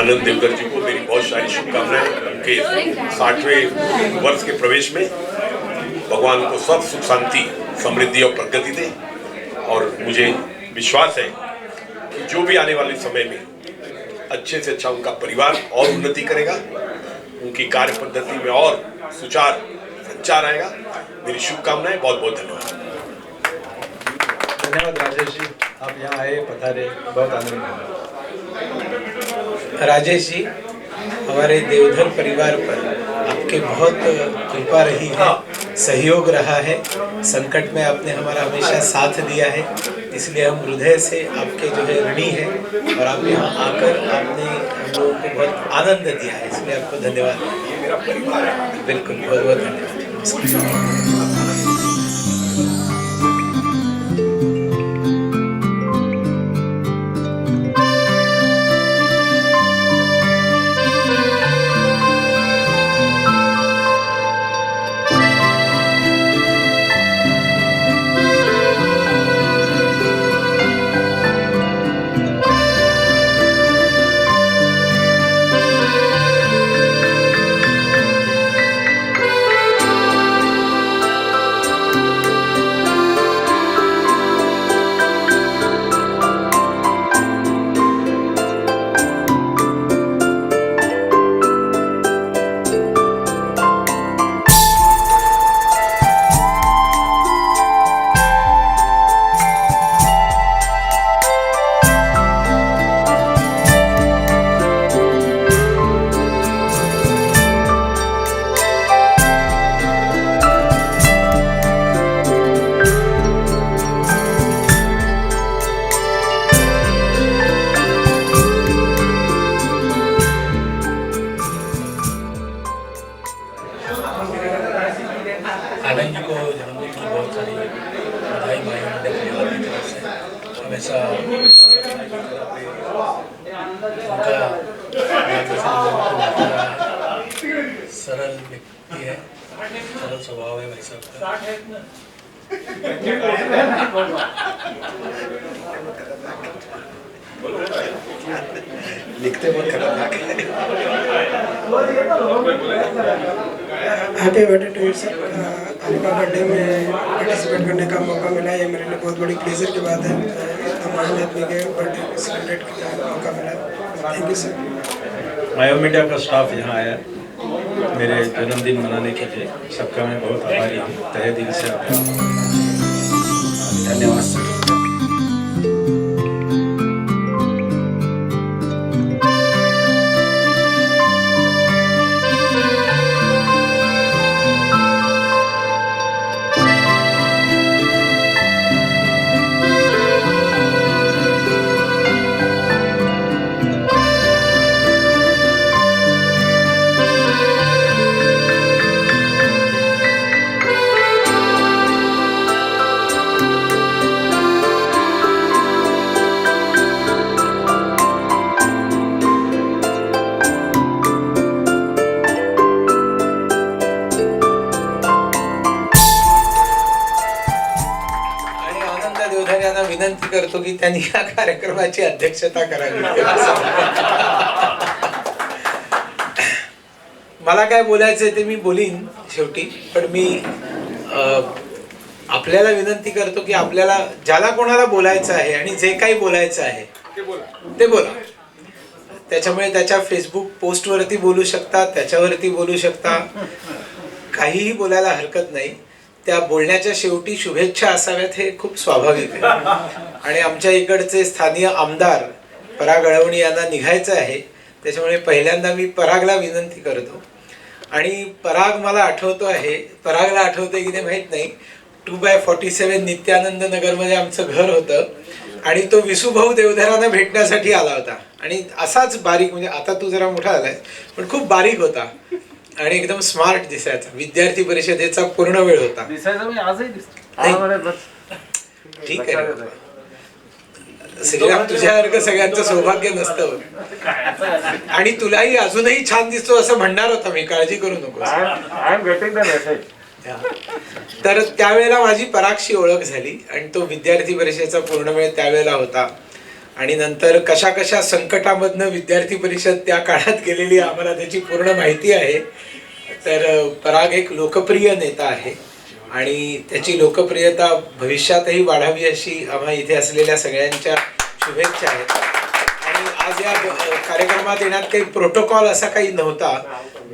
आनंद देवधर जी को मेरी बहुत सारी शुभकामनाएं। उनके 60वें वर्ष के प्रवेश में भगवान को सब सुख शांति समृद्धि और प्रगति दे। और मुझे विश्वास है कि जो भी आने वाले समय में अच्छे से अच्छा उनका परिवार और उन्नति करेगा, उनकी कार्य पद्धति में और सुचार संचार आएगा। मेरी शुभकामनाएं। बहुत बहुत धन्यवाद। धन्यवाद राजेश जी, आप यहाँ आए, पधारे, बहुत आनंद हुआ। राजेश जी, हमारे देवधर परिवार पर आपके बहुत कृपा रही है, सहयोग रहा है। संकट में आपने हमारा हमेशा साथ दिया है, इसलिए हम हृदय से आपके जो है ऋणी हैं। और आप यहाँ आकर आपने हम लोगों को बहुत आनंद दिया है, इसलिए आपको धन्यवाद। मेरा परिवार बिल्कुल बहुत बहुत धन्यवाद। बहन जी को जन्मदिन की बहुत सारी बधाई भाई मंडल परिवार की तरफ से। हमेशा उनका मार्गदर्शन लोगों को मिलता रहा है। सरल व्यक्ति है, सरल स्वभाव है भाई साहब का। लिखते बहुत खतरनाक है। Happy birthday to you sir. आपका बर्थडे में पार्टिसिपेट करने का मौका मिला, ये मेरे लिए बहुत बड़ी प्लेजर की बात है। इतना महान आदमी के बर्थडे सेलिब्रेट करने का मौका मिला, थैंक यू सर। मायो मीडिया का स्टाफ यहाँ आया मेरे जन्मदिन मनाने के लिए, सबका मैं बहुत आभारी हूँ, तहे दिल से धन्यवाद सर। यांना विनंती करतो की त्यांनी या कार्यक्रमाची अध्यक्षता करावी। मला काय बोलायचंय ते मी बोलीन शेवटी, पण मी आपल्याला विनंती करतो की आपल्याला ज्याला कोणाला बोलायचं आहे आणि जे काही बोलायचं आहे ते बोला। त्याच्यामुळे त्याच्या फेसबुक पोस्टवरती बोलू शकता, त्याच्यावरती बोलू शकता, काहीही बोलायला हरकत नाही। त्या बोलण्याच्या शेवटी शुभेच्छा असाव्यात हे खूप स्वाभाविक आहे। आणि आमच्या इकडचे स्थानीय आमदार पराग अळवणी यांना निघायचं आहे, त्याच्यामुळे पहिल्यांदा मी परागला विनंती करतो। आणि पराग मला आठवतो आहे, परागला आठवते की ते माहित नाही, 2/47 नित्यानंद नगरमध्ये आमचं घर होतं आणि तो विसूभाऊ देवधरांना भेटण्यासाठी आला होता। आणि असाच बारीक, म्हणजे आता तू जरा मोठा झालाय पण खूप बारीक होता आणि एकदम स्मार्ट दिसायचा। विद्यार्थी परिषदेचा पूर्ण वेळ होता। दिसायचं मी आजही दिसतो। ठीक आहे, श्रीराम तुझ्यासारखं सगळ्यांचं सौभाग्य नसतं आणि तुलाही अजूनही छान दिसतो असं म्हणणार होता मी, काळजी करू नको। I am getting the message. तर त्यावेळेला माझी परागशी ओळख झाली आणि तो विद्यार्थी परिषदेचा पूर्ण वेळ त्यावेळेला होता। आणि नंतर कशा कशा संकटामधनं विद्यार्थी परिषद त्या काळात गेलेली आम्हाला त्याची पूर्ण माहिती आहे। तर पराग एक लोकप्रिय नेता आहे आणि त्याची लोकप्रियता भविष्यातही वाढावी अशी आम्हा इथे असलेल्या सगळ्यांच्या शुभेच्छा आहेत। आणि आज या कार्यक्रमात येण्यात काही प्रोटोकॉल असा काही नव्हता।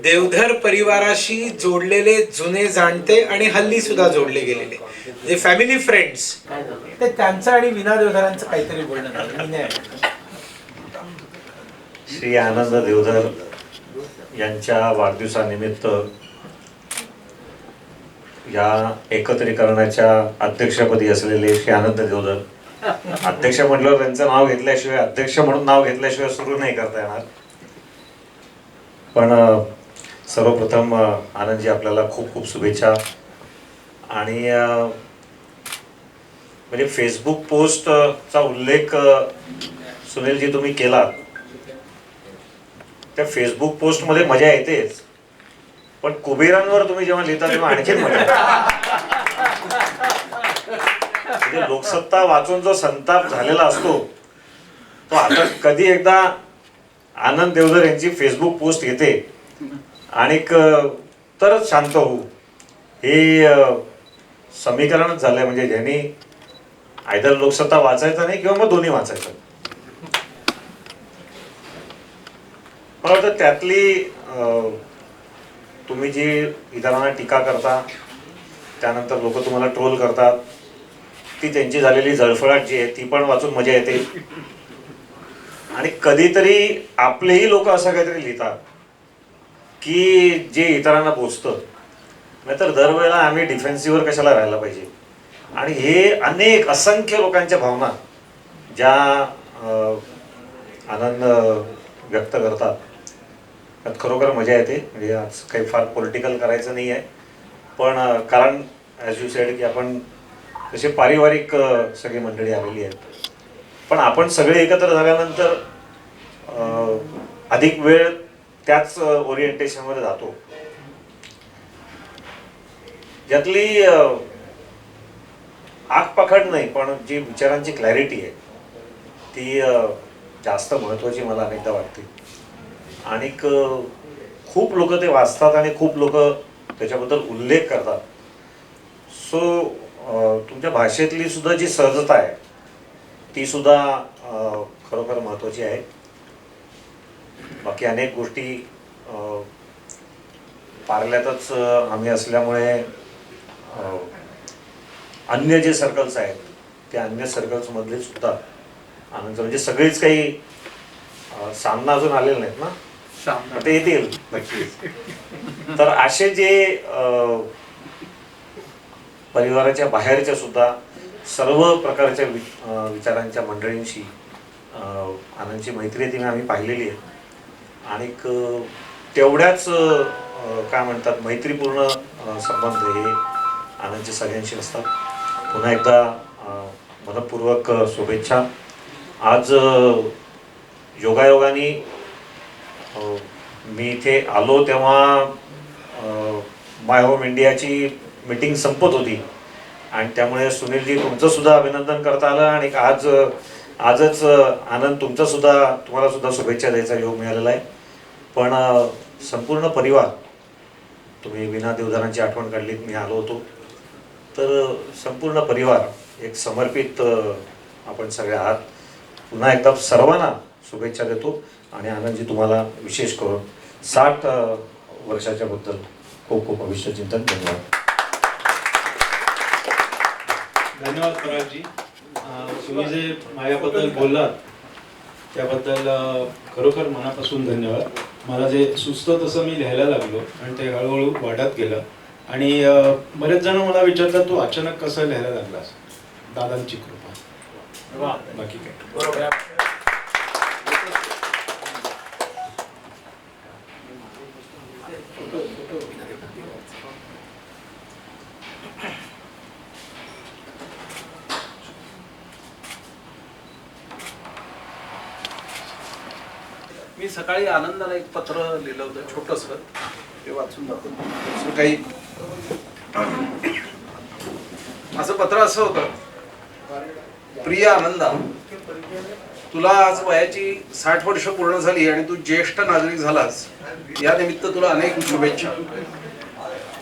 देवधर परिवाराशी जोडलेले जुने जाणते आणि हल्ली सुद्धा जोडले गेलेले जे फॅमिली फ्रेंड्स, ते त्यांचं आणि विना देवधरांचं काहीतरी बोलणं झालं, मी नाही ऐकलं। श्री आनंद देवधर यांच्या वाढदिवसानिमित्त या एकत्रीकरणाच्या अध्यक्षपदी असलेले श्री आनंद देवधर, अध्यक्ष म्हटल्यावर त्यांचं नाव घेतल्याशिवाय, अध्यक्ष म्हणून नाव घेतल्याशिवाय सुरू नाही करता येणार। पण सर्वप्रथम आनंदजी आपल्याला खूप खूप शुभेच्छा। आणि म्हणजे फेसबुक पोस्टचा उल्लेख सुनीलजी तुम्ही केला, त्या फेसबुक पोस्टमध्ये मजा येतेच, पण कुबेरांवर तुम्ही जेव्हा लिहिता तेव्हा आणखीन मजा येते। म्हणजे लोकसत्ता वाचून जो संताप झालेला असतो तो आता कधी एकदा आनंद देवधर यांची फेसबुक पोस्ट येते आणि तरच शांत होऊ, हे समीकरणच झालंय। म्हणजे ज्यांनी आयदर लोकसत्ता वाचायचा नाही किंवा मग दोन्ही वाचायचं। मला वाटतं त्यातली तुम्ही जी इतरांना टीका करता, त्यानंतर लोक तुम्हाला ट्रोल करतात, ती त्यांची झालेली जळफळाट जी आहे ती पण वाचून मजा येते। आणि कधीतरी आपलेही लोक असं काहीतरी लिहितात की जे इतरांना पोचतं, नाहीतर दरवेळेला आम्ही डिफेन्सिव्हवर कशाला राहायला पाहिजे। आणि हे अनेक असंख्य लोकांच्या भावना ज्या आनंद व्यक्त करतात त्यात खरोखर मजा येते। म्हणजे आज काही फार पॉलिटिकल करायचं नाही आहे, पण कारण ॲज यू सेड की आपण तसे पारिवारिक सगळी मंडळी आलेली आहेत, पण आपण सगळे एकत्र झाल्यानंतर अधिक वेळ त्याच ओरिएंटेशनवर जातो. यातली आग पखड नाही, पण जी विचारांची क्लॅरिटी आहे ती जास्त महत्त्वाची मला अनेकदा वाटते. आणि खूप लोक ते वाचतात आणि खूप लोक त्याच्याबद्दल उल्लेख करतात. सो तुमच्या भाषेतली सुद्धा जी सहजता आहे ती सुद्धा खरोखर महत्त्वाची आहे. बाकी अनेक गोष्टी पार्ल्यातच आम्ही असल्यामुळे अन्य जे सर्कल्स आहेत त्या अन्य सर्कल्समधले सुद्धा आनंद, म्हणजे सगळीच काही सामना अजून आलेले नाहीत ना, ते येतील नक्कीच. तर असे जे परिवाराच्या बाहेरच्या सुद्धा सर्व प्रकारच्या विचारांच्या मंडळींशी आनंदची मैत्री ती आम्ही पाहिलेली आहे. आणि तेवढ्याच काय म्हणतात मैत्रीपूर्ण संबंध हे आनंदचे सगळ्यांशी असतात. पुन्हा एकदा मनपूर्वक शुभेच्छा. आज योगायोगाने मी इथे आलो तेव्हा माय होम इंडियाची मीटिंग संपत होती आणि त्यामुळे सुनीलजी तुमचं सुद्धा अभिनंदन करता आलं आणि आजच आनंद तुम्हाला सुद्धा शुभेच्छा द्यायचा योग मिळालेला आहे. पण संपूर्ण परिवार, तुम्ही विना देवधरांची आठवण काढलीत, मी आलो होतो, तर संपूर्ण परिवार एक समर्पित आपण सगळे आहात. पुन्हा एकदा सर्वांना शुभेच्छा देतो आणि आनंदजी तुम्हाला विशेष करून 60 वर्षाच्या बद्दल खूप खूप भविष्य चिंतन. धन्यवाद. धन्यवाद परागजी. तुम्ही जे माझ्याबद्दल बोललात त्याबद्दल खरोखर मनापासून धन्यवाद. मला जे सुचतं तसं मी लिहायला लागलो आणि ते हळूहळू वाढत गेलं. आणि बरेच जण मला विचारतात तू अचानक कसं लिहायला लागलास. दादांची कृपा, बाकी काय. मी सकाळी आनंदाला एक पत्र लिहिलं होतं छोटंसं, ते वाचून दाखवतो. काही असं पत्र असं होतं. प्रिय आनंदा, तुला आज वयाची 60 वर्ष पूर्ण झाली आणि तू ज्येष्ठ नागरिक झालास, या निमित्त तुला अनेक शुभेच्छा.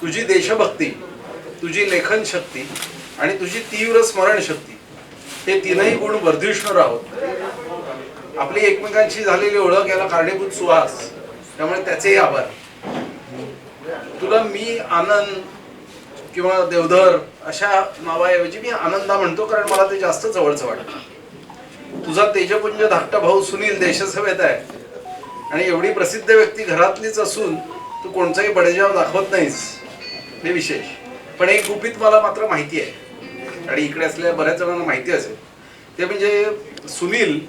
तुझी देशभक्ती, तुझी लेखन शक्ती आणि तुझी तीव्र स्मरणशक्ती हे तीनही गुण वर्धिष्णू राहोत. आपली एकमेकांशी झालेली ओळख याला कारणीभूत सुहास, त्यामुळे त्याचेही आभार. तुला मी आनंद किंवा देवधर अशा नावाऐवजी मी आनंदा म्हणतो, कारण मला ते जास्त जवळचं वाटतं. तुझा तेजपुंज धाकटा भाऊ सुनील देशसेवेत आहे आणि एवढी प्रसिद्ध व्यक्ती घरातलीच असून तू कोणताही बडेजाव दाखवत नाहीस, हे विशेष. पण एक गुपित मला मात्र माहिती आहे आणि इकडे असलेल्या बऱ्याच जणांना माहिती असेल, ते म्हणजे सुनील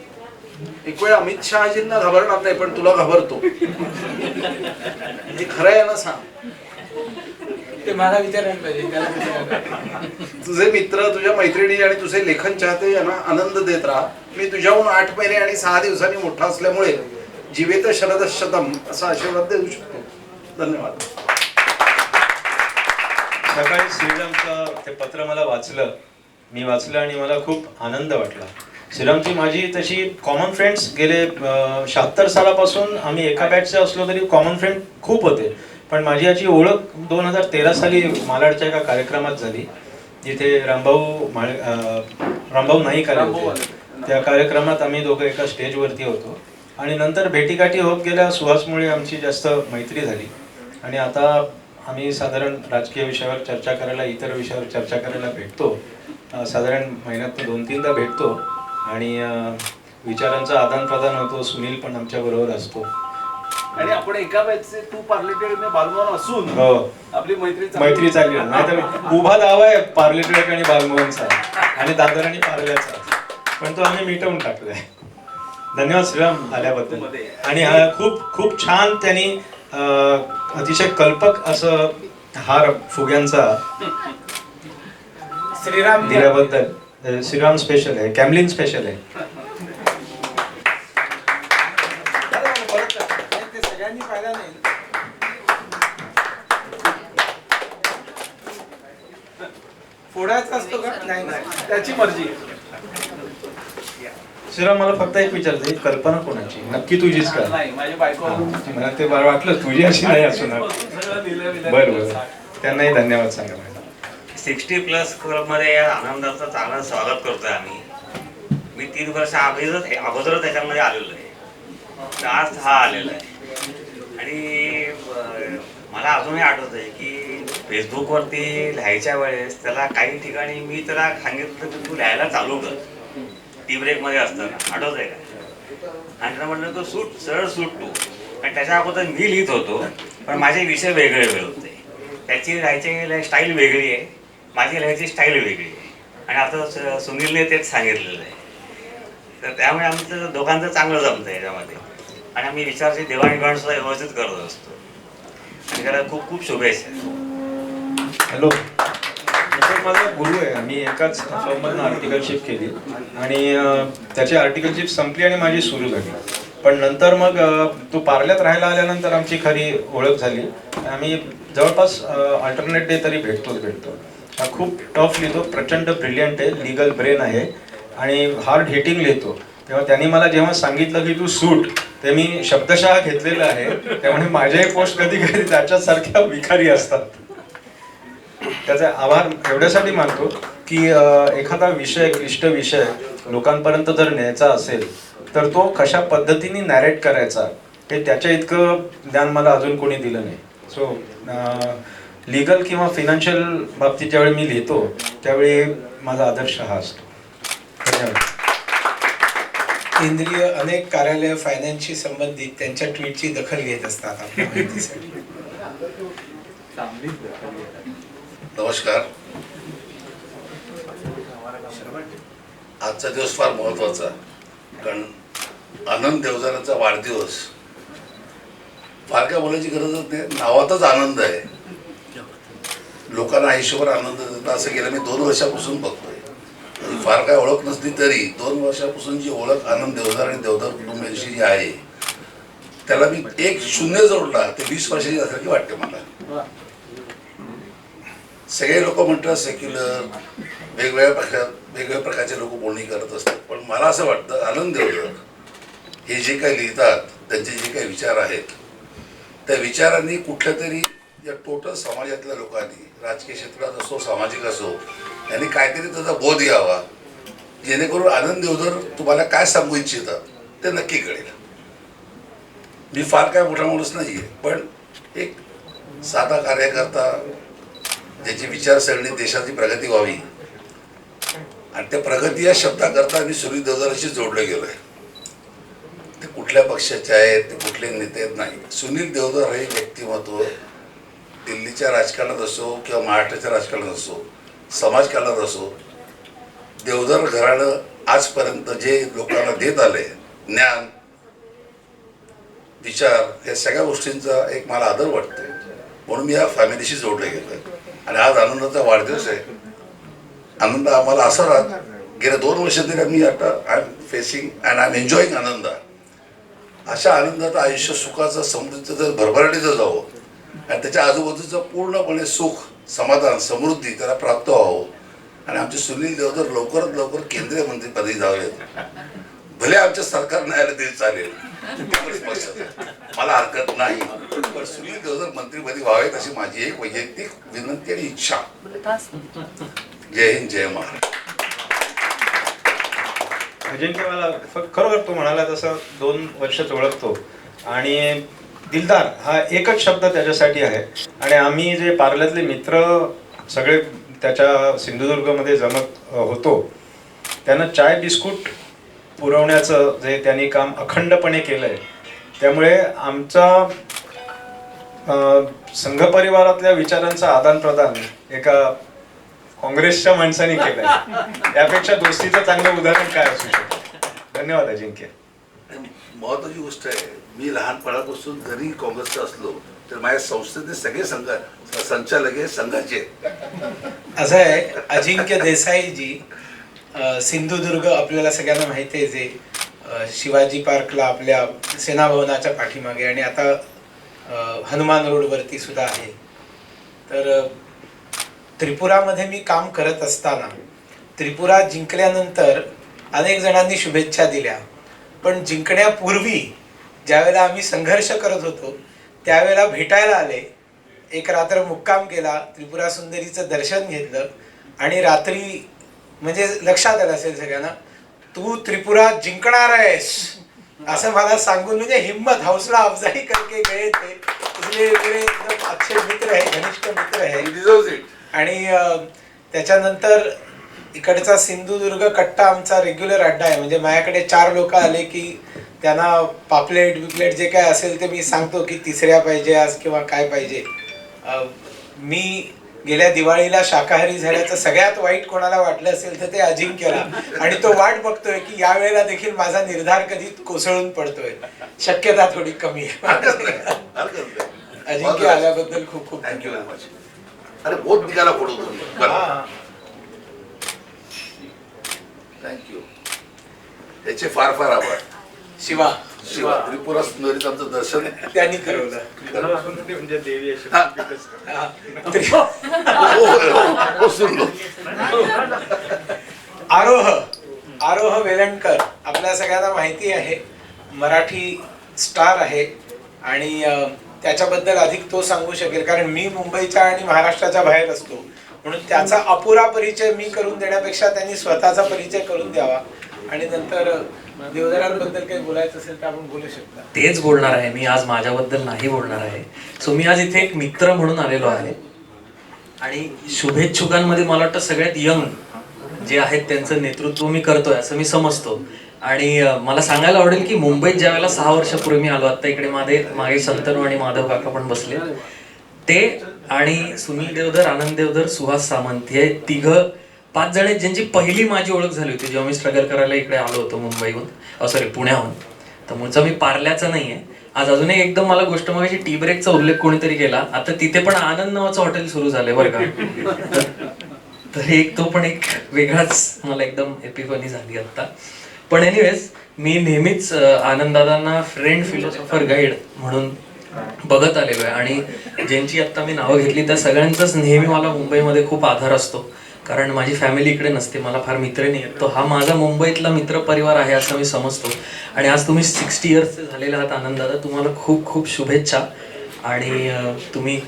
एक वेळ अमित शहाजींना घाबरणार नाही, पण तुला घाबरतो. हे खरं आहे ना, सांग. ते मला विचारायला पाहिजे. तुझे मित्र, तुझ्या मैत्रिणी आणि तुझे लेखन चाहते यांना आनंद देत राहा. मी तुझ्याहून 8 महिने आणि 6 दिवसांनी मोठा असल्यामुळे जीवित शरद शतम असा आशीर्वाद देऊ शकतो. धन्यवाद. सकाळी श्रीरामचं ते पत्र मी वाचलं आणि मला खूप आनंद वाटला. श्रीरामची माझी तशी कॉमन फ्रेंड्स गेले 76 सालापासून आम्ही एका बॅचचे असलो तरी कॉमन फ्रेंड खूप होते. पण माझी याची ओळख 2013 साली मालाडच्या एका कार्यक्रमात झाली, जिथे रामभाऊ नाईक आले होते. त्या कार्यक्रमात आम्ही दोघं एका स्टेजवरती होतो आणि नंतर भेटीगाठी होत गेल्या. सुहासमुळे आमची जास्त मैत्री झाली आणि आता आम्ही साधारण राजकीय विषयावर चर्चा करायला, इतर विषयावर चर्चा करायला भेटतो. साधारण महिन्यात 2-3दा भेटतो आणि विचारांचा आदान प्रदान होतो. सुनील पण आमच्या बरोबर असतो आणि आपण एका बॅचचे तू पार्लेटेड मी बालमोहन असून आपली मैत्री चालली. नाहीतर उभा दावा आहे पार्लेटेड आणि बालमोहनचा आणि दादरांनी पार्ल्याचा, पण तो आम्ही मिटवून टाकलाय. धन्यवाद श्रीराम आल्याबद्दल. आणि खूप खूप छान त्यांनी अतिशय कल्पक असं हार फुग्यांचा श्रीराम दिल्याबद्दल. श्रीराम स्पेशल आहे, कॅमलिन स्पेशल आहे. सगळ्यांनी पाहिला नाही. फोडायचा असतो का? नाही नाही, त्याची मर्जी. श्रीराम, मला फक्त एक विचारते, कल्पना कोणाची नक्की? तुझीच का? नाही, माझी बायको. मला ते बरं वाटलं तुझी अशी नाही असणार. बरं बरं, त्यांनाही धन्यवाद सांगा मला. 60+ क्लबमध्ये या आनंदाचं चांगलं स्वागत करतोय आम्ही. मी 3 वर्ष अगोदर त्याच्यामध्ये आलेलो आहे, तर आज हा आलेला आहे. आणि मला अजूनही आठवत आहे की फेसबुकवरती लिहायच्या वेळेस त्याला काही ठिकाणी मी त्याला सांगितलं की तू लिहायला चालू कर, टी ब्रेकमध्ये असताना, आठवत आहे का? आणि त्याला म्हटलं तू सरळ सूट तू. आणि त्याच्या अगोदर मी लिहित होतो, पण माझे विषय वेगळे होते. त्याची लिहायची स्टाईल वेगळी आहे, माझी लिहायची स्टाईल वेगळी आहे. आणि आता सुनीलने तेच सांगितलेलं आहे. तर त्यामुळे आमचं दोघांचं चांगलं जमतं याच्यामध्ये. आणि आम्ही विचारची देवाणघेवाण सुद्धा व्यवस्थित करत असतो. आणि त्याला खूप खूप शुभेच्छा. हॅलो, माझा गुरु आहे. मी एकाच फॉर्ममधून आर्टिकलशिप केली आणि त्याची आर्टिकलशिप संपली आणि माझी सुरू झाली. पण नंतर मग तो पार्ल्यात राहायला आल्यानंतर आमची खरी ओळख झाली. आम्ही जवळपास अल्टरनेट डे तरी भेटतो. हा खूप टफ लिहितो, प्रचंड ब्रिलियंट आहे, लिगल ब्रेन आहे आणि हार्ड हिटिंग लिहितो. तेव्हा त्यांनी मला जेव्हा सांगितलं की तू सूट, ते मी शब्दशः घेतलेलं आहे. त्यामुळे माझ्याही पोस्ट कधी कधी त्याच्यासारख्या विखारी असतात. त्याचा आभार एवढ्यासाठी मानतो की एखादा विषय, क्लिष्ट विषय लोकांपर्यंत जर न्यायचा असेल तर तो कशा पद्धतीने नॅरेट करायचा हे त्याच्या इतकं ज्ञान मला अजून कोणी दिलं नाही. सो लीगल किंवा फिनान्शियल बाबतीत ज्यावेळी मी लिहितो त्यावेळी माझा आदर्श हा असतो. धन्यवाद. केंद्रीय अनेक कार्यालय फायनान्सशी संबंधित त्यांच्या ट्विटची दखल घेत असतात आपल्या माहितीसाठी. नमस्कार. आजचा दिवस फार महत्त्वाचा, कारण आनंद देवधराचा वाढदिवस. फार काय बोलायची गरजच नाही, नावातच आनंद आहे. लोकांना आयुष्यभर आनंद देतात असं गेलं मी 2 वर्षापासून बघतोय. फार काय ओळख नसली तरी 2 वर्षापासून जी ओळख आनंद देवधर आणि देवधर कुटुंबियांशी जी आहे त्याला मी 1 शून्य जोडला ते 20 वर्षाची असल्यासारखी वाटते मला. सगळे लोक म्हणतात सेक्युलर, वेगवेगळ्या प्रकारचे लोक बोलणी करत असतात, पण मला असं वाटतं आनंद देवधर हे जे काही लिहितात, त्यांचे जे काही विचार आहेत, त्या विचारांनी कुठल्या तरी या टोटल समाजातल्या लोकांनी, राजकीय क्षेत्रात असो, सामाजिक असो, यांनी काहीतरी त्याचा बोध घ्यावा, जेणेकरून आनंद देवधर तुम्हाला काय सांगू इच्छितात ते नक्की कळेल. मी फार काय मोठा माणूस नाही आहे, पण एक साधा कार्यकर्ता ज्याची विचारसरणी देशाची प्रगती व्हावी, आणि त्या प्रगती या शब्दाकरता मी सुनील देवधराशी जोडले गेलो आहे. ते कुठल्या पक्षाचे आहेत, ते कुठले नेते आहेत नाही. सुनील देवधर हे व्यक्तिमत्व दिल्लीच्या राजकारणात असो किंवा महाराष्ट्राच्या राजकारणात असो, समाजकारणात असो, देवधर घराणं आजपर्यंत जे लोकांना देत आले ज्ञान, विचार, या सगळ्या गोष्टींचा एक मला आदर वाटतो. म्हणून मी या फॅमिलीशी जोडले गेलो आहे. आणि आज आनंदाचा वाढदिवस आहे. आनंद आम्हाला असा राहत गेल्या 2 वर्ष तरी आम्ही आता I am facing and I am enjoying आनंद. अशा आनंदाचं आयुष्य सुखाचं, समृद्धीचं, भरभराटीचं जावं आणि त्याच्या आजूबाजूचं पूर्णपणे सुख, समाधान, समृद्धी त्याला प्राप्त व्हावं. आणि आमचे सुनील देवधर लवकरात लवकर केंद्रीय मंत्रीपदी जावेत. भले आमच्या सरकार नाही आलं तरी चालेल, मला हरकत नाही, पण सुनील देवधर मंत्रीपदी व्हावेत अशी माझी एक वैयक्तिक विनंती आणि इच्छा. जय हिंद, जय महाराष्ट्र. अजिंक्य, मला खरोखर तो म्हणाला तसं 2 वर्षच ओळखतो आणि दिलदार हा एकच शब्द त्याच्यासाठी आहे. आणि आम्ही जे पार्ल्यातले मित्र सगळे त्याच्या सिंधुदुर्गमध्ये जमत होतो, त्यांना चाय बिस्कुट पुरवण्याचं जे त्यांनी काम अखंडपणे केलं आहे, त्यामुळे आमचा संघ परिवारातल्या विचारांचा आदान प्रदान एका काँग्रेसच्या माणसाने केलं आहे. त्यापेक्षा दोस्तीचं चांगलं उदाहरण काय असू शकतं. धन्यवाद अजिंक्य. महत्वाची गोष्ट आहे, मी लहानपणापासून जरी काँग्रेसचा असलो तर माझ्या संस्थेतले सगळे संचालक हे संघाचे आहेत. असं आहे, अजिंक्य देसाईजी सिंधुदुर्ग आपल्याला सगळ्यांना माहिती आहे, जे शिवाजी पार्कला आपल्या सेना भवनाच्या पाठीमागे आणि आता हनुमान रोडवरती सुद्धा आहे. तर त्रिपुरामध्ये मी काम करत असताना त्रिपुरा जिंकल्यानंतर अनेक जणांनी शुभेच्छा दिल्या, पण जिंकण्यापूर्वी ज्यावेळेला आम्ही संघर्ष करत होतो त्यावेळेला भेटायला आले, एक रात्र मुक्काम केला, त्रिपुरा सुंदरीचं दर्शन घेतलं आणि रात्री म्हणजे लक्षात आलं असेल सगळ्यांना, तू त्रिपुरा जिंकणार आहेस असं मला सांगून म्हणजे हिम्मत हौसला अफजाई करके गए थे. इसलिए मेरे एकदम अच्छे मित्र है, घनिष्ठ मित्र है. आणि त्याच्यानंतर इकडचा सिंधुदुर्ग कट्टा आमचा रेग्युलर अड्डा आहे. म्हणजे माझ्याकडे 4 लोक आले की त्यांना पापलेट बिपलेट जे काय असेल ते मी सांगतो की तिसऱ्या पाहिजे आज किंवा काय पाहिजे. मी गेल्या दिवाळीला शाकाहारी झाल्याचं सगळ्यात वाईट कोणाला वाटलं असेल तर ते अजिंक्यला, आणि तो वाट बघतोय की या वेळेला देखील माझा निर्धार कधी कोसळून पडतोय. शक्यता थोडी कमी आहे. अजिंक्य आल्याबद्दल खूप खूप थँक्यू व्हेरी मच. अरे बहुत निघाला फोटो तुम्ही. थँक्यू. त्याचे फार फार आभार. शिवा त्रिपुरा सुंदरीचं आमचं दर्शन त्यांनी करवलं. म्हणजे देवी अशी आरोह वेलणकर आपल्या सगळ्यांना माहिती आहे, मराठी स्टार आहे आणि त्याच्याबद्दल अधिक तो सांगू शकेल, कारण मी मुंबईच्या आणि महाराष्ट्राच्या बाहेर असतो म्हणून त्याचा अपुरा परिचय मी करून देण्यापेक्षा त्यांनी स्वतःचा परिचय करून द्यावा. आणि नंतर देवधरांबद्दल काही बोलायचं असेल तर आपण बोलू शकता. तेच बोलणार आहे मी आज, माझ्याबद्दल नाही बोलणार आहे. सो मी आज इथे एक मित्र म्हणून आलेलो आहे आणि शुभेच्छुकांमध्ये मला वाटतं सगळ्यात यंग जे आहेत त्यांचं नेतृत्व मी करतोय असं मी समजतो. आणि मला सांगायला आवडेल की मुंबईत ज्या वेळेला 6 वर्षापूर्वी मी आलो, आता इकडे मागे संतनू आणि माधव काका पण बसले, ते आणि सुनील देवधर, आनंद देवधर, सुहास सामंत हे 5 जण आहेत ज्यांची पहिली माझी ओळख झाली होती जेव्हा मी स्ट्रगल करायला इकडे आलो होतो मुंबईहून, सॉरी पुण्याहून. तर मूळचा मी पार्ल्याचा नाहीये. आज अजून एक एकदम मला गोष्ट मगाशी टी ब्रेकचा उल्लेख कोणीतरी केला, आता तिथे पण आनंद नावाचं हॉटेल सुरू झालंय बरं का. तर एक तो पण एक वेगळाच मला एकदम एपिफनी झाली आता. पण एनिवेज मी नेहमीच आनंददादांना फ्रेंड, फिलॉसॉफर, गाईड म्हणून बघत आलेलो आहे आणि ज्यांची आता मी नावं घेतली त्या सगळ्यांचाच नेहमी मला मुंबईमध्ये खूप आधार असतो, कारण माझी फॅमिली इकडे नसते, मला फार मित्र नाही आहेत. तो हा माझा मुंबईतला मित्र परिवार आहे असं मी समजतो. आणि आज तुम्ही 60 इयर्सचे झालेले आहात आनंददादा, तुम्हाला खूप खूप शुभेच्छा. आणि तुम्ही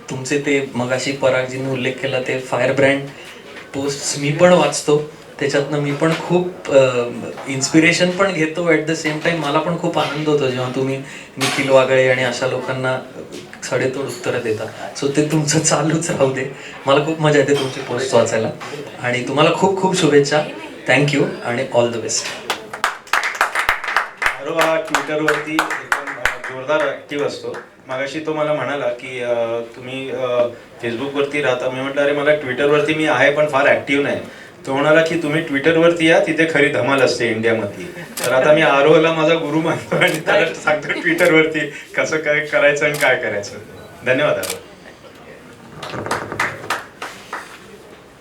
तुमचे ते मगाशी परागजींनी उल्लेख केला ते फायर ब्रँड पोस्ट मी पण वाचतो, त्याच्यातनं मी पण खूप इन्स्पिरेशन पण घेतो. ॲट द सेम टाइम मला पण खूप आनंद होतो जेव्हा तुम्ही निखिल वागळे आणि अशा लोकांना सडेतोड उत्तरं देता. सो ते तुमचं चालूच राहू दे. मला खूप मजा येते तुमची पोस्ट वाचायला आणि तुम्हाला खूप खूप शुभेच्छा. थँक्यू आणि ऑल द बेस्ट. आरो हा ट्विटरवरती एकदम जोरदार ॲक्टिव्ह असतो. मागाशी तो मला म्हणाला की तुम्ही फेसबुकवरती राहता. मी म्हटलं अरे मला ट्विटरवरती मी आहे पण फार ॲक्टिव्ह नाही. तो म्हणाला की तुम्ही ट्विटरवरती या, तिथे खरी धमाल असते इंडियामधली. तर आता मी आरोहला माझा गुरु मानतो आणि त्याला सांगतो ट्विटरवरती कसं काय करायचं आणि काय करायचं. धन्यवाद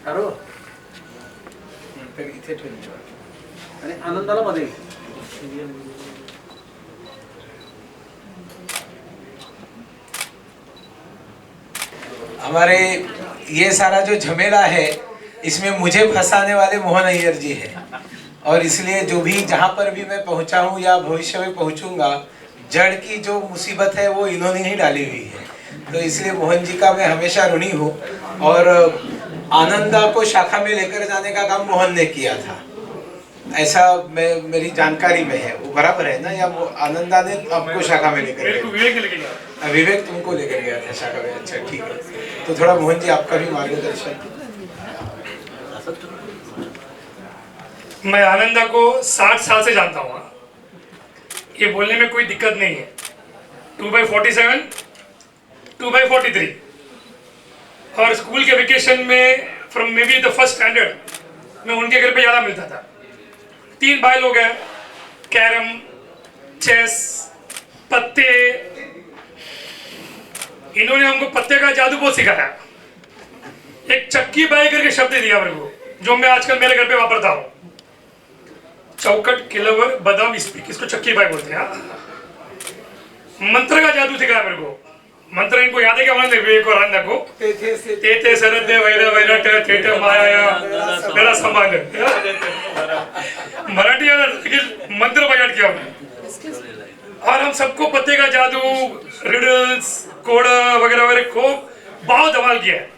आरो. इथे ठेवून आणि आनंदाला मध्ये हमारे ये सारा जो झमेला है इसमें मुझे फंसाने वाले मोहन अय्यर जी है, और इसलिए जो भी जहाँ पर भी मैं पहुँचा हूँ या भविष्य में पहुँचूंगा, जड़ की जो मुसीबत है वो इन्होंने ही डाली हुई है. तो इसलिए मोहन जी का मैं हमेशा ऋणी हूँ. और आनंदा को शाखा में लेकर जाने का काम मोहन ने किया था, ऐसा मेरी जानकारी में है. वो बराबर है ना, या वो आनंदा ने आपको शाखा में लेकर गया? विवेक तुमको लेकर गया था शाखा में. अच्छा ठीक है, तो थोड़ा मोहन जी आपका भी मार्गदर्शन. मैं आनंदा को 60 साल से जानता हूँ. ये बोलने में कोई दिक्कत नहीं है. 2/47, 2/43. और स्कूल के वेकेशन में from may be the first standard मैं उनके घर पे ज़्यादा मिलता था. 3 भाई लोग हैं, कैरम, चेस, पत्ते, इन्होंने हमको पत्ते का जादू बहुत सिखाया। एक चक्की बाई करके शब्द दिया मेरे को, जो मैं आजकल मेरे घर पे वापरता हूँ। चौकट, किलवर, बादाम, स्पीक, इसको चक्की बाई बोलते हैं। मंत्र का जादू सिखाया मेरे को। मंत्र इनको याद है क्या? विवेक और आनंद को तेते सरद वैर वैरट तेते माया मेरा संभाल। मराठी याद लेकिन मंत्र बयान किया हमने। और हम सबको पत्ते का जादू, रिडल्स, कोड वगैरह वगैरह को बहुत धमाल किया है।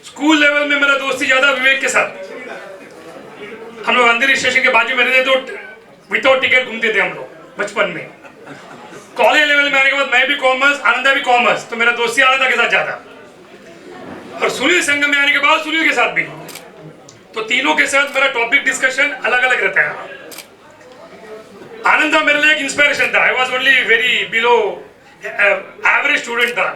स्कूल लेवल में मेरा दोस्ती ज्यादा विवेक के साथ। हम लोग अंधेरी स्टेशन के बाजू में रहते तो विदाउट टिकट घूमते थे हम लोग बचपन में। कॉलेज लेवल में आने के बाद मैं भी कॉमर्स, आनंदा भी कॉमर्स, तो मेरा दोस्ती आनंदा के साथ ज्यादा। और सुनील संगम में आने के बाद सुनील के साथ भी, तो तीनों के साथ मेरा टॉपिक डिस्कशन अलग अलग रहता है। आनंदा मेरे लिए एक इंस्पिरेशन था। I was only very below average student था।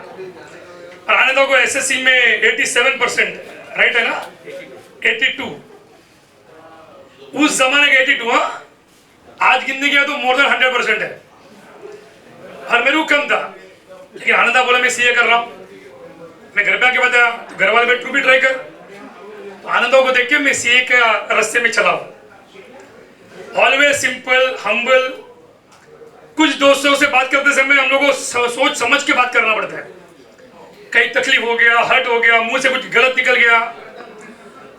और आनंदा को एसएससी में 87% राइट है ना, 82 उस जमाने का 82। हाँ, आज गिनने गया तो मोर देन 100% है। और मेरे को कम था, लेकिन आनंदा बोला मैं सीए कर रहा हूँ। मैं घर पे आके बताया तो घर वाले तू भी ट्राई कर। तो आनंदा को देख के मैं सीए के रास्ते में चला हूँ। Always simple, humble. कुछ दोस्तों से बात करते समय हम लोगों को सोच समझ के बात करना पड़ता है। कहीं तकलीफ हो गया, हर्ट हो गया, मुंह से कुछ गलत निकल गया,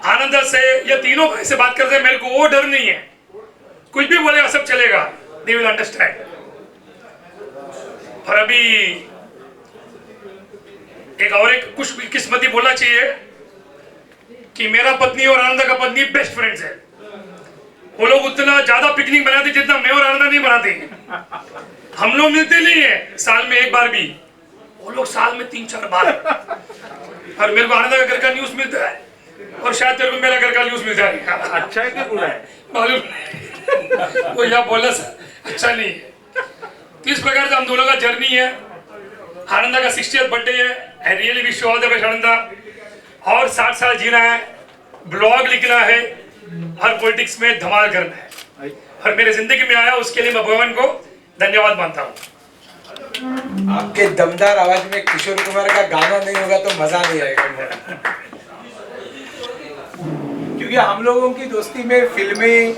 आनंदा से या तीनों भाई से बात करते हैं, मेरे को वो डर नहीं है। कुछ भी बोलेगा सब चलेगा, दे विल अंडरस्टैंड। और अभी एक कुछ किस्मती बोलना चाहिए कि मेरा पत्नी और आनंदा का पत्नी बेस्ट फ्रेंड्स है। वो लोग उतना ज्यादा पिकनिक बनाते जितना मैं और आनंदा नहीं बनाते। हम लोग मिलते नहीं है साल में एक बार भी, वो लोग साल में 3-4 बार। और मेरे को आनंदा का घर का न्यूज मिलता है और शायद तेरे को मेरा घर का न्यूज मिलता है। अच्छा है कि बुरा है मालूम वो यहाँ बोला अच्छा नहीं है। तो इस प्रकार से हम दोनों का जर्नी है। आनंदा का 60th बर्थडे है। I really wish you all the best Ananda. और 60 साल जीना है, ब्लॉग लिखना है और पॉलिटिक्स में धमाल करना है। और मेरे जिंदगी में आया उसके लिए मैं भगवान को धन्यवाद मानता हूँ। आपके दमदार आवाज में किशोर कुमार का गाना नहीं होगा तो मजा नहीं आएगा। क्योंकि हम लोगों की दोस्ती में फिल्में,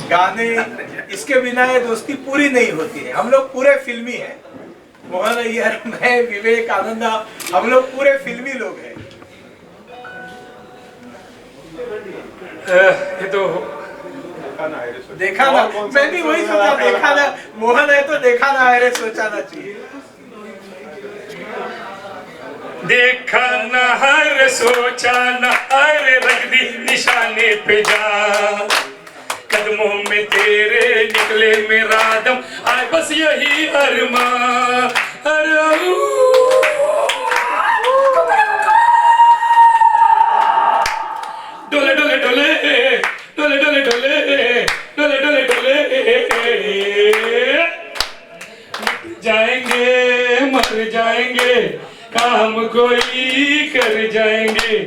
गाने, इसके बिना ये दोस्ती पूरी नहीं होती है। हम लोग पूरे फिल्मी हैं। मोहन अय्यर, मैं, विवेक, आनंदा, हम लोग पूरे फिल्मी लोग हैं। ये तो देखा ना, मैं भी वही सोचा, देखा ना मोहन है तो देखा ना है रे, सोचा ना चाहिए। देखा ना हर सोचा ना हर रख दी निशाने पे जा, कदमों में तेरे निकले मेरा दम, आए बस यही अरमान। डोले डोले डोले डोले डोले डोले डोले डोले डोले जाएंगे मर जाएंगे, काम कोई कर जाएंगे,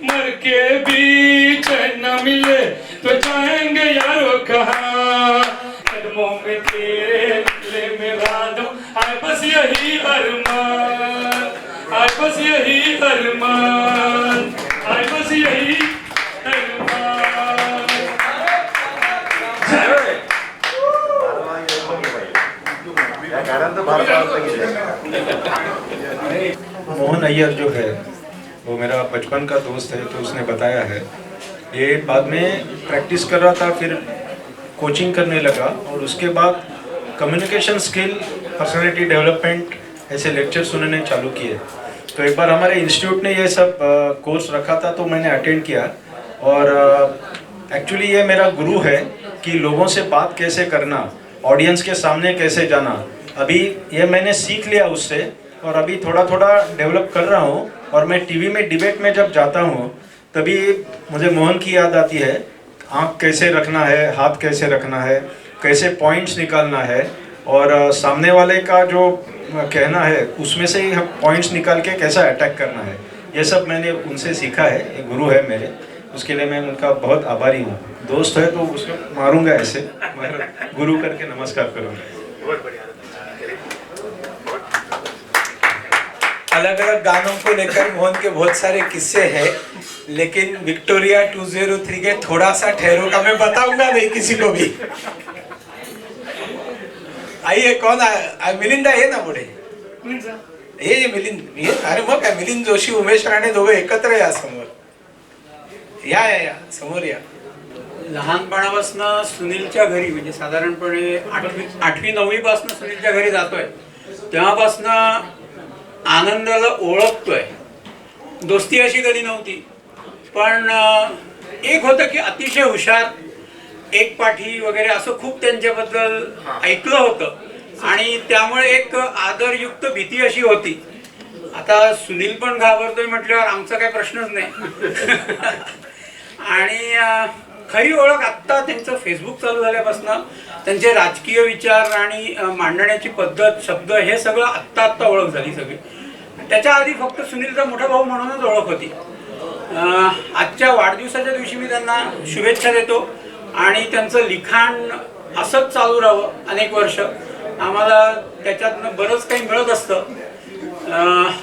मर के भी चैन न मिले तो जाएंगे यारो कहाँ, कदमों में तेरे निकले मेरा दम, आए बस यही अरमान, आए बस यही अरमान, आए बस यही अरमान। मोहन अय्यर जो है वो मेरा बचपन का दोस्त है, तो उसने बताया है। ये बाद में प्रैक्टिस कर रहा था, फिर कोचिंग करने लगा और उसके बाद कम्युनिकेशन स्किल, पर्सनालिटी डेवलपमेंट ऐसे लेक्चर सुनने चालू किए। तो एक बार हमारे इंस्टीट्यूट ने ये सब कोर्स रखा था तो मैंने अटेंड किया। और एक्चुअली ये मेरा गुरु है कि लोगों से बात कैसे करना, ऑडियंस के सामने कैसे जाना, अभी ये मैंने सीख लिया उससे और अभी थोड़ा थोड़ा डेवलप कर रहा हूँ। और मैं टीवी में डिबेट में जब जाता हूँ तभी मुझे मोहन की याद आती है, आँख कैसे रखना है, हाथ कैसे रखना है, कैसे पॉइंट्स निकालना है और सामने वाले का जो कहना है उसमें से ही हम पॉइंट्स निकाल के कैसा अटैक करना है, ये सब मैंने उनसे सीखा है। एक गुरु है मेरे, उसके लिए मैं उनका बहुत आभारी हूँ। दोस्त है तो उसको मारूंगा ऐसे, गुरु करके नमस्कार करूँगा। अलग अलग गानों को लेकर मोहन के बहुत सारे किस्से हैं, लेकिन विक्टोरिया 203 के थोड़ा सा ठहरो का मैं बताऊंगा नहीं किसी को भी। आइए, कौन मिलिंद आहे ना पुढे, ये मिलिंद, ये अरे मग काय, मिलिंद जोशी, उमेश राणे दोघे एकत्र या समोर, या समोर या। लहानपणापासून सुनीलच्या घरी, म्हणजे साधारणपणे 8वी 9वी पासून सुनीलच्या घरी जातोय, तेव्हापासून आनंदाला ओळखतोय। दोस्ती अशी कधी नव्हती, पण एक होतं की अतिशय हुशार, एक पाठी वगैरे असं खूप त्यांच्याबद्दल ऐकलं होतं आणि त्यामुळे एक आदरयुक्त भीती अशी होती। आता सुनील पण घाबरतोय म्हटल्यावर आमचा काही प्रश्नच नाही। आणि खरी ओळख आत्ता त्यांचं फेसबुक चालू झाल्यापासून त्यांचे राजकीय विचार आणि मांडण्याची पद्धत, शब्द हे सगळं आत्ता ओळख झाली सगळी। त्याच्या आधी फक्त सुनीलचा मोठा भाऊ म्हणूनच ओळख होती। आजच्या वाढदिवसाच्या दिवशी मी त्यांना शुभेच्छा देतो आणि त्यांचं लिखाण असंच चालू राहावं अनेक वर्ष। आम्हाला त्याच्यातनं बरंच काही मिळत असतं,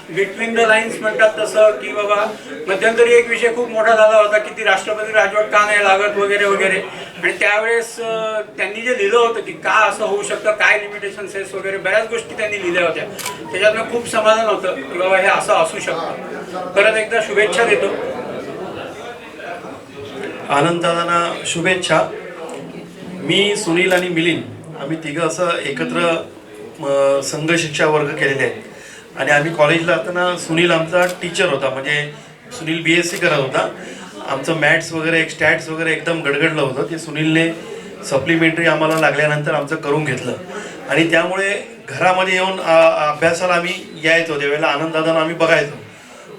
बिटवीन द लाईन्स म्हणतात तसं, की बाबा मध्यंतरी एक विषय खूप मोठा झाला होता की ती राष्ट्रपती राजवट का नाही लागत वगैरे वगैरे, आणि त्यावेळेस त्यांनी जे लिहिलं होतं की का असं होऊ शकतं, काय लिमिटेशन्स आहेत वगैरे, बऱ्याच गोष्टी त्यांनी लिहिल्या होत्या। त्याच्यातनं खूप समाधान होतं की बाबा हे असं असू शकतं। परत एकदा शुभेच्छा देतो। आनंदांना शुभेच्छा। मी, सुनील आणि मिलिंद आम्ही तिघं असं एकत्र संघ शिक्षा वर्ग केलेले आहेत आणि आम्ही कॉलेजला असताना सुनील आमचा टीचर होता, म्हणजे सुनील BSc करत होता। आमचं मॅथ्स वगैरे स्टॅट्स वगैरे एकदम गडगडलं होतं, ते सुनीलने सप्लिमेंटरी आम्हाला लागल्यानंतर आमचं करून घेतलं आणि त्यामुळे घरामध्ये येऊन अभ्यासाला आम्ही यायचो। त्यावेळेला आनंददादांना आम्ही बघायचो,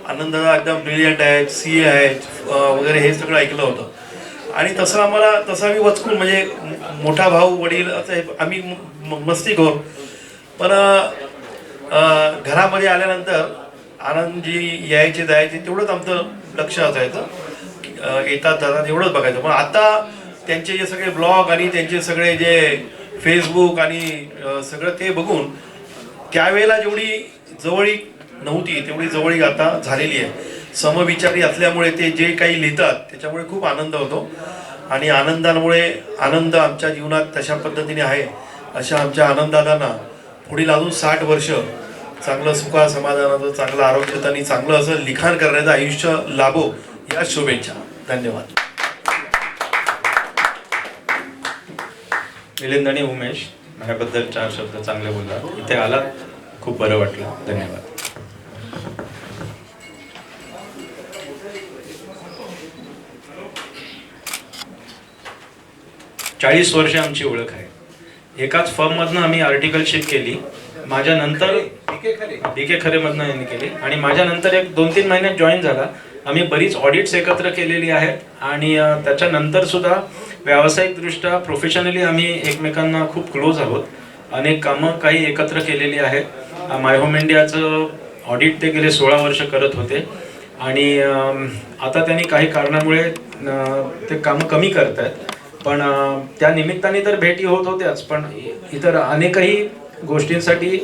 आनंददादा एकदम ब्रिलियंट आहेत, CA आहेत वगैरे, हे सगळं ऐकलं होतं आणि तसं आम्ही वचकून, म्हणजे मोठा भाऊ वडील असं आम्ही मस्तीखोर, पण घरामध्ये आल्यानंतर आनंदजी यायचे जायचे तेवढंच आमचं लक्ष असायचं, येतात जातात एवढंच बघायचं। पण आता त्यांचे जे सगळे ब्लॉग आणि त्यांचे सगळे जे फेसबुक आणि सगळं ते बघून त्यावेळेला जेवढी जवळीक नव्हती तेवढी जवळीक आता झालेली आहे। समविचारी असल्यामुळे ते जे काही लिहितात त्याच्यामुळे खूप आनंद होतो आणि आनंदामुळे आनंद आमच्या जीवनात तशा पद्धतीने आहे। अशा आमच्या आनंददादांना पुढील अजून 60 वर्ष चांगलं सुखा समाधानाचं, चांगलं आरोग्याचं आणि चांगलं असं लिखाण करण्याचं आयुष्य लाभो, या शुभेच्छा। धन्यवाद। मिलिंद आणि उमेश, माझ्याबद्दल 4 शब्द चांगले बोलला, इथे आला खूप बरं वाटलं। धन्यवाद। चाळीस वर्ष आमची ओळख आहे। एकाच फर्ममधनं आम्ही आर्टिकलशिप केली, माझ्यानंतर DK खरेमधनं यांनी केली आणि माझ्यानंतर एक 2-3 महिन्यात जॉईन झाला। आम्ही बरीच ऑडिट्स एकत्र केलेली आहेत आणि त्याच्यानंतर सुद्धा व्यावसायिकदृष्ट्या प्रोफेशनली आम्ही एकमेकांना खूप क्लोज आहोत। अनेक कामं काही एकत्र केलेली आहेत। माय होम इंडियाचं ऑडिट ते गेले 16 वर्ष करत होते आणि आता त्यांनी काही कारणामुळे ते कामं कमी करत आहेत, पण त्या निमित्ताने तर भेटी होत होत्याच, पण इतर अनेकही गोष्टींसाठी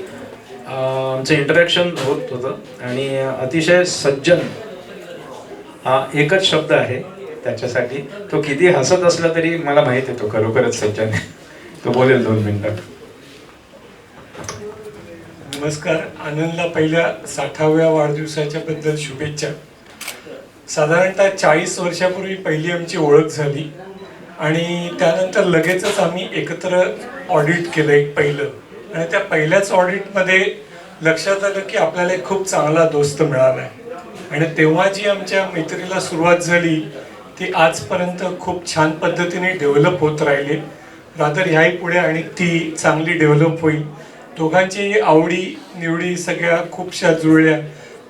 आमचं इंटरॅक्शन होत होतं आणि अतिशय सज्जन हा एकच शब्द आहे त्याच्यासाठी। तो किती हसत असला तरी मला माहित आहे तो खरोखरच सज्जन आहे। तो बोलेल 2 मिनिटात। नमस्कार। आनंदला पहिल्या 60व्या वाढदिवसाच्या बद्दल शुभेच्छा। साधारणतः 40 वर्षापूर्वी पहिली आमची ओळख झाली आणि त्यानंतर लगेचच आम्ही एकत्र ऑडिट केलं एक पहिलं, आणि त्या पहिल्याच ऑडिटमध्ये लक्षात आलं की आपल्याला एक खूप चांगला दोस्त मिळाला आहे आणि तेव्हा जी आमच्या मैत्रीला सुरुवात झाली ती आजपर्यंत खूप छान पद्धतीने डेव्हलप होत राहिली। रादर ह्याही पुढे आणि ती चांगली डेव्हलप होईल। दोघांची आवडी निवडी सगळ्या खूपशा जुळल्या।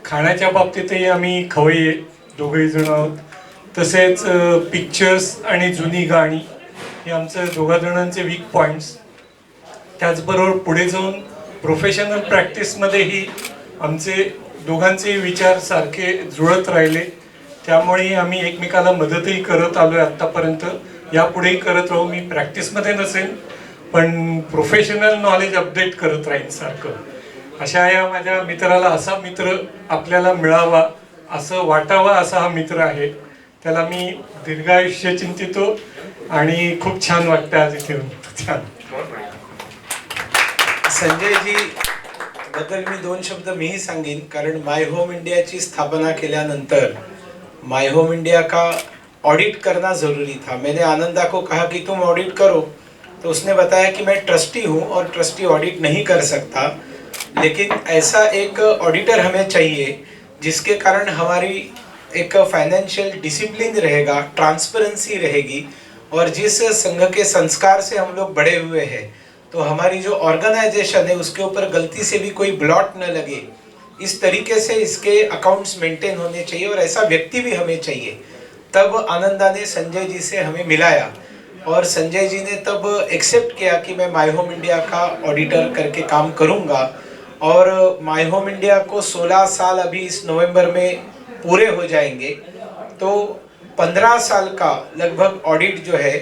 खाण्याच्या बाबतीतही आम्ही खवय्ये दोघेही जण आहोत। तसेच पिक्चर्स आणि जुनी गाणी हे आमचं दोघा जणांचे वीक पॉईंट्स। त्याचबरोबर पुढे जाऊन प्रोफेशनल प्रॅक्टिसमध्येही आमचे दोघांचे विचार सारखे जुळत राहिले, त्यामुळे आम्ही एकमेकाला मदतही करत आलो आहे आत्तापर्यंत, यापुढेही करत राहू। मी प्रॅक्टिसमध्ये नसेल पण प्रोफेशनल नॉलेज अपडेट करत राहीन सारखं। अशा या माझ्या मित्राला असा मित्र आपल्याला मिळावा असं वाटावा असा हा मित्र आहे. त्याला मी दीर्घायुष्य चिंतितो आणि खूप छान वाटतं आज इथे येऊन. छान. संजयजी बद्दल मी 2 शब्द मीही सांगेन, कारण माय होम इंडियाची स्थापना केल्यानंतर माय होम इंडिया का ऑडिट करना ज़रूरी था. मैंने आनंदा को कहा कि तुम ऑडिट करो, तो उसने बताया कि मैं ट्रस्टी हूँ और ट्रस्टी ऑडिट नहीं कर सकता, लेकिन ऐसा एक ऑडिटर हमें चाहिए जिसके कारण हमारी एक फाइनेंशियल डिसिप्लिन रहेगा, ट्रांसपेरेंसी रहेगी, और जिस संघ के संस्कार से हम लोग बड़े हुए हैं तो हमारी जो ऑर्गेनाइजेशन है उसके ऊपर गलती से भी कोई ब्लॉट न लगे, इस तरीके से इसके अकाउंट्स मेंटेन होने चाहिए और ऐसा व्यक्ति भी हमें चाहिए. तब आनंदा ने संजय जी से हमें मिलाया और संजय जी ने तब एक्सेप्ट किया कि मैं माय होम इंडिया का ऑडिटर करके काम करूंगा. और माय होम इंडिया को 16 साल अभी इस नवंबर में पूरे हो जाएंगे, तो 15 साल का लगभग ऑडिट जो है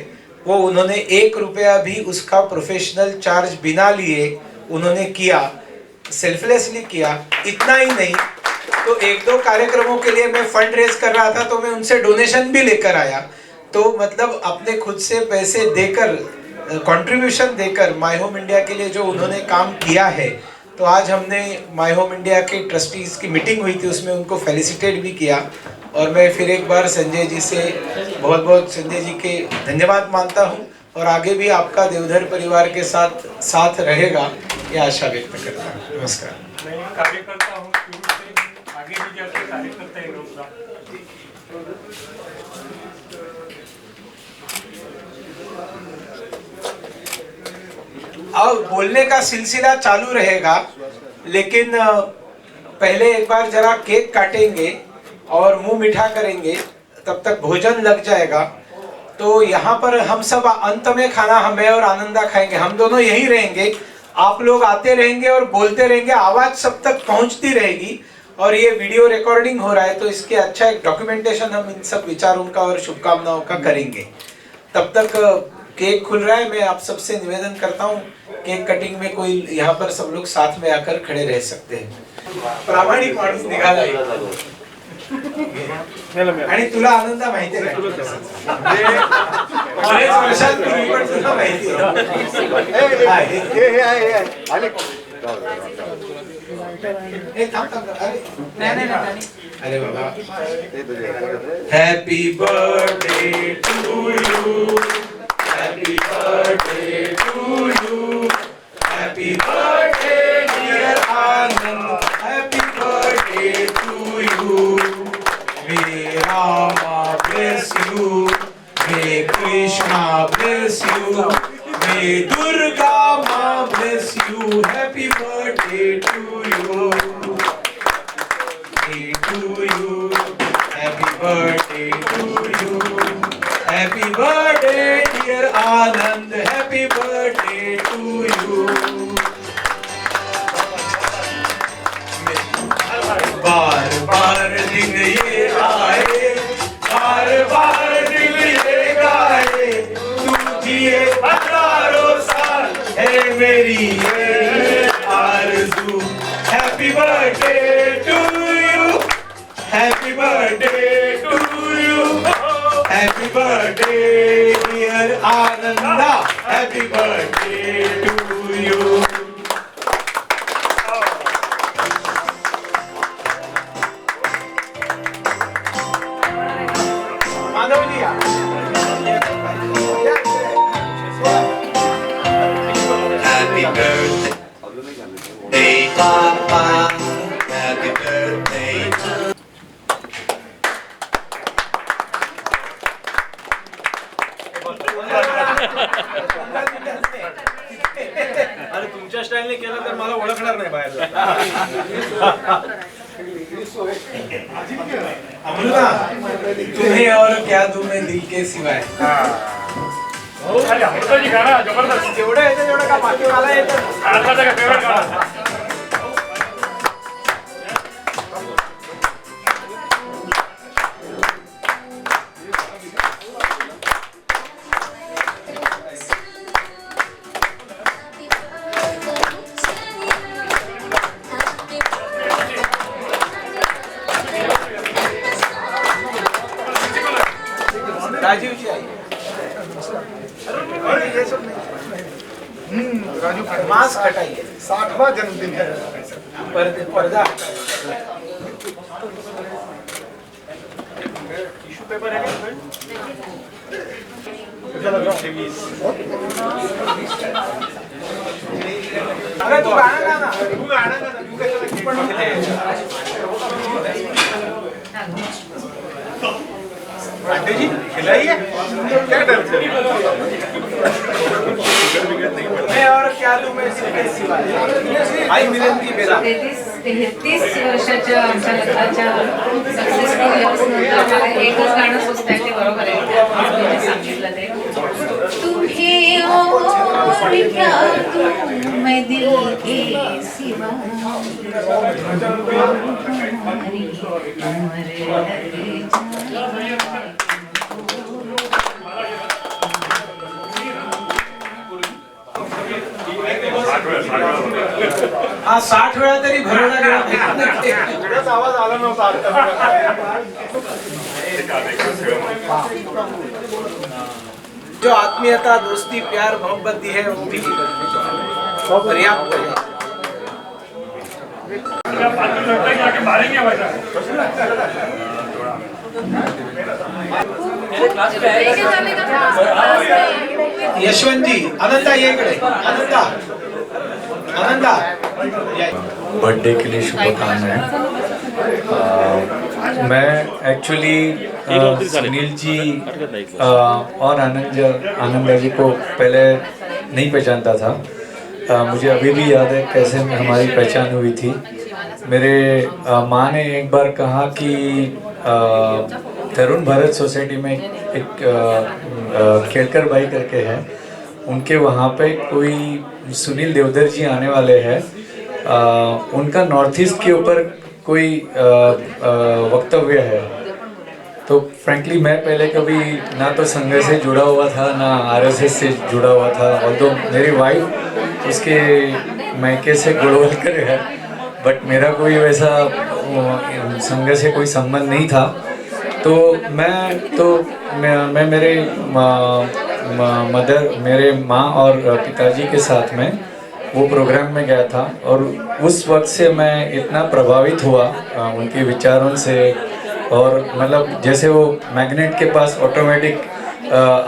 वो उन्होंने 1 रुपया भी उसका प्रोफेशनल चार्ज बिना लिए उन्होंने किया, सेल्फलेसली किया. इतना ही नहीं, तो 1-2 कार्यक्रमों के लिए मैं फंड रेज कर रहा था तो मैं उनसे डोनेशन भी लेकर आया. तो मतलब अपने खुद से पैसे देकर, कंट्रीब्यूशन देकर माय होम इंडिया के लिए जो उन्होंने काम किया है, तो आज हमने माय होम इंडिया के ट्रस्टीज की मीटिंग हुई थी, उसमें उनको फेलिसिटेट भी किया. और मैं फिर एक बार संजय जी से बहुत बहुत संजय जी के धन्यवाद मानता हूँ और आगे भी आपका देवधर परिवार के साथ रहेगा ये आशा व्यक्त करता हूँ. नमस्कार. मैं कार्यकर्ता हूँ शुरू से, आगे भी जाके कार्यकर्ता ही रहूँगा. अब बोलने का सिलसिला चालू रहेगा, लेकिन पहले एक बार जरा केक काटेंगे और मुंह मीठा करेंगे, तब तक भोजन लग जाएगा. तो यहाँ पर हम सब अंत में खाना हमें और आनंदा खाएंगे, हम दोनों यहीं रहेंगे. आप लोग आते रहेंगे और बोलते रहेंगे, आवाज सब तक पहुँचती रहेगी. और ये वीडियो रिकॉर्डिंग हो रहा है तो इसके अच्छा एक डॉक्यूमेंटेशन हम इन सब विचारों का और शुभकामनाओं का करेंगे. तब तक केक खुल रहा है. मैं आप सबसे निवेदन करता हूँ केक कटिंग में कोई यहाँ पर सब लोग साथ में आकर खड़े रह सकते हैं. प्रामाणिक माणूस निघाला आणि तुला आनंदा माहिती आहे बरेच वर्षांपूर्वी, पण तुला माहिती अरे बाबा. Happy birthday to you, happy birthday to you, happy birthday dear Anand, happy birthday to you. May Rama bless you, may Krishna bless you, may Durga Ma bless you. Happy birthday to you, to you. Happy birthday to you. Happy birthday dear Anand. Happy birthday to you. बार बार दिन ये आए, बार बार दिन ये गाए, तू जिए हजारों साल है मेरी ये आरज़ू. Happy birthday to you, happy birthday to you, happy birthday dear Ananda, happy birthday to you. Happy birthday, hey Papa, happy birthday to अरे तुमच्या स्टाईलने केलं तर मला ओळखणार नाही बाहेर. अमृता, तुम्हें और क्या दूं मैं दिल के सिवाय. अरे अमृताजी गाणं जबरदस्त. जेवढं येतं तेवढं का बाकी मला येतं. आजचा का फेवरेट गाणं. राजीव जी आइए। ये सब राजू मास्क हटाइए। 60वां जन्मदिन है। पर्दा टिश्यू पेपर है अरे तू गाना गाना, तू गाना गाना, तू आंटी जी खिलाइए, क्या डरते हो? मैं और क्या लूं, मैं सिर्फ सिवा आई मिलन की बेला 33 वर्षाच्या आमच्या लग्नाच्या सक्सेसफुल इयर्सनंतर मला एकच गाणं सुचतंय, ते बरोबर आहे तुम्ही सांगितलं ते, तुम्ही और क्या तुम मैं दिल के सिवा तुम्हारी उम्र हा 60 वेळा तरी भरवला तुझ्याच आवाज आला नव्हता जो आत्मीयता, दोस्ती, प्यार, मोहब्बत दी है वो भी पर्याप्त है। यशवंत जी, आनंदा ये इकडे, आनंदा आनंदा बर्थडे के लिए शुभकामनाएं। मैं एक्चुअली सुनील जी और आनंदा जी को पहले नहीं पहचानता था। मुझे अभी भी याद है कैसे हमारी पहचान हुई थी। मेरे माँ ने एक बार कहा कि तरुण भारत सोसाइटी में एक खेलकर भाई करके है, उनके वहाँ पे कोई सुनील देवधर जी आने वाले हैं, उनका नॉर्थ ईस्ट के ऊपर कोई वक्तव्य है। तो फ्रैंकली मैं पहले कभी ना तो संघ से जुड़ा हुआ था ना आरएसएस से जुड़ा हुआ था, और तो मेरी वाइफ उसके मैके से गुड़वलकर है, बट मेरा कोई वैसा संघ से कोई संबंध नहीं था। तो मैं मेरे मेरे माँ और पिताजी के साथ में वो प्रोग्राम में गया था, और उस वक्त से मैं इतना प्रभावित हुआ उनके विचारों से, और मतलब जैसे वो मैग्नेट के पास ऑटोमेटिक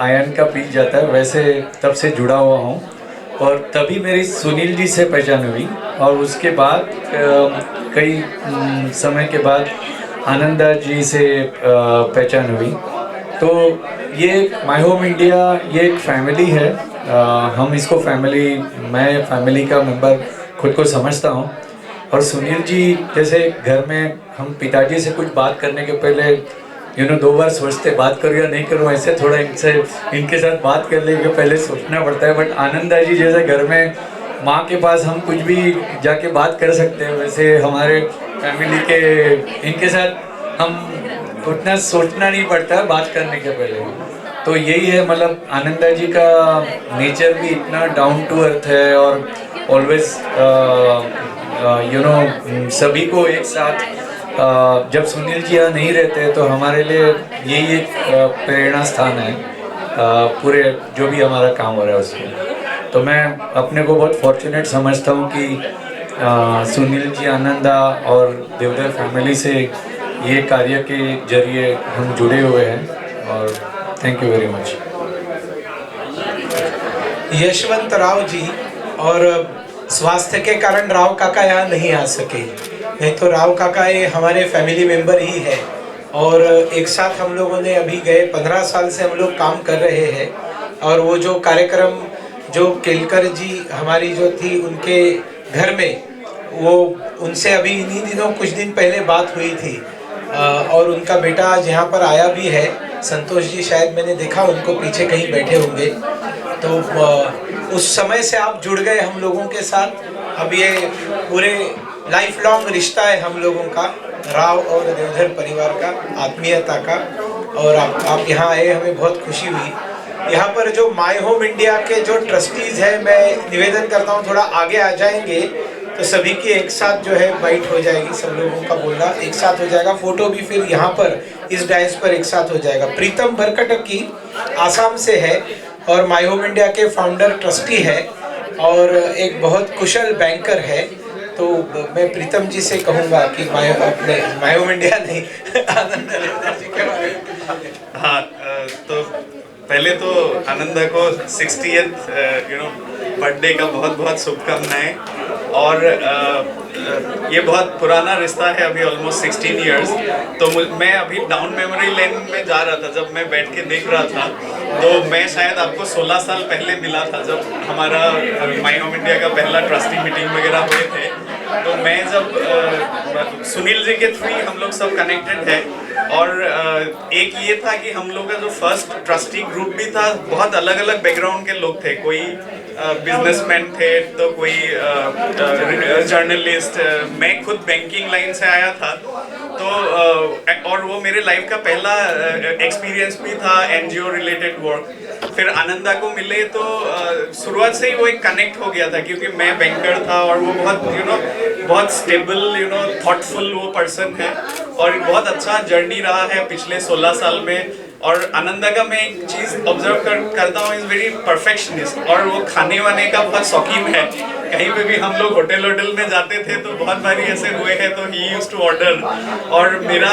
आयन का पीक जाता है, वैसे तब से जुड़ा हुआ हूँ। और तभी मेरी सुनील जी से पहचान हुई, और उसके बाद कई समय के बाद आनंदा जी से पहचान हुई। तो ये माय होम इंडिया ये एक फैमिली है, हम इसको फैमिली, मैं फैमिली का मेंबर खुद को समझता हूँ। और सुनील जी जैसे घर में हम पिताजी से कुछ बात करने के पहले 2 बार सोचते बात करूँ या नहीं करूँ, ऐसे थोड़ा इनके साथ बात करने के पहले सोचना पड़ता है। बट आनंदा जी जैसे घर में माँ के पास हम कुछ भी जाके बात कर सकते हैं, वैसे हमारे फैमिली के इनके साथ हम उतना सोचना नहीं पड़ता है बात करने के पहले। तो यही है, मतलब आनंदा जी का नेचर भी इतना डाउन टू अर्थ है, और ऑलवेज सभी को एक साथ, जब सुनील जी यहाँ नहीं रहते तो हमारे लिए यही एक प्रेरणा स्थान है पूरे जो भी हमारा काम हो रहा है उसमें। तो मैं अपने को बहुत फॉर्चुनेट समझता हूँ कि सुनील जी, आनंदा और देवधर फैमिली से ये कार्य के जरिए हम जुड़े हुए हैं, और thank you very much. Yashwant Rao ji, और स्वास्थ्य के कारण राव काका यहाँ नहीं आ सके, नहीं तो राव काका ये हमारे फैमिली मेंबर ही है, और एक साथ हम लोगों ने अभी गए 15 साल से हम लोग काम कर रहे हैं। और वो जो कार्यक्रम जो केलकर जी हमारी जो थी उनके घर में, वो उनसे अभी इन्हीं दिनों कुछ दिन पहले बात हुई थी, और उनका बेटा आज यहाँ पर आया भी है, संतोष जी, शायद मैंने देखा उनको पीछे कहीं बैठे होंगे। तो उस समय से आप जुड़ गए हम लोगों के साथ। अब ये पूरे लाइफ लॉन्ग रिश्ता है हम लोगों का, राव और देवधर परिवार का, आत्मीयता का। और आप यहाँ आए, हमें बहुत खुशी हुई। यहाँ पर जो माय होम इंडिया के जो ट्रस्टीज हैं, मैं निवेदन करता हूँ थोड़ा आगे आ जाएंगे तो सभी की एक साथ जो है बाइट हो जाएगी, सब लोगों का बोलना एक साथ हो जाएगा। फोटो भी फिर यहाँ पर इस डायस पर एक साथ हो जाएगा। प्रीतम भरकटकी आसाम से है और माय होम इंडिया के फाउंडर ट्रस्टी है और एक बहुत कुशल बैंकर है। तो मैं प्रीतम जी से कहूँगा कि माय होम इंडिया नहीं आनंद देवधर जी के बारे में। हाँ, तो पहले तो आनंदा को 60th बर्थडे का बहुत बहुत शुभकामनाएं। और ये बहुत पुराना रिश्ता है, अभी ऑलमोस्ट 16 इयर्स। तो मैं अभी डाउन मेमोरी लेन में जा रहा था, जब मैं बैठ के देख रहा था तो मैं शायद आपको 16 साल पहले मिला था, जब हमारा माय होम इंडिया का पहला ट्रस्टी मीटिंग वगैरह हुए थे। तो मैं जब सुनील जी के थ्रू हम लोग सब कनेक्टेड है। और एक ये था कि हम लोग का जो फर्स्ट ट्रस्टी ग्रुप भी था, बहुत अलग अलग बैकग्राउंड के लोग थे। कोई बिजनेसमैन थे, तो कोई जर्नलिस्ट, मैं खुद बैंकिंग लाइन से आया था। तो और वो मेरे लाइफ का पहला एक्सपीरियंस भी था एनजीओ रिलेटेड वर्क। फिर आनंदा को मिले तो शुरुआत से ही वो एक कनेक्ट हो गया था, क्योंकि मैं बैंकर था और वो बहुत बहुत स्टेबल थॉटफुल वो पर्सन है। और बहुत अच्छा जर्नी रहा है पिछले 16 साल में। और आनंदा का मैं एक चीज़ ऑब्जर्व करता हूँ, इज़ वेरी परफेक्शनिस्ट। और वो खाने वाने का बहुत शौकीन है। कहीं पे भी हम लोग होटल में जाते थे तो बहुत बारी ऐसे हुए हैं, तो ही यूज्ड टू ऑर्डर। और मेरा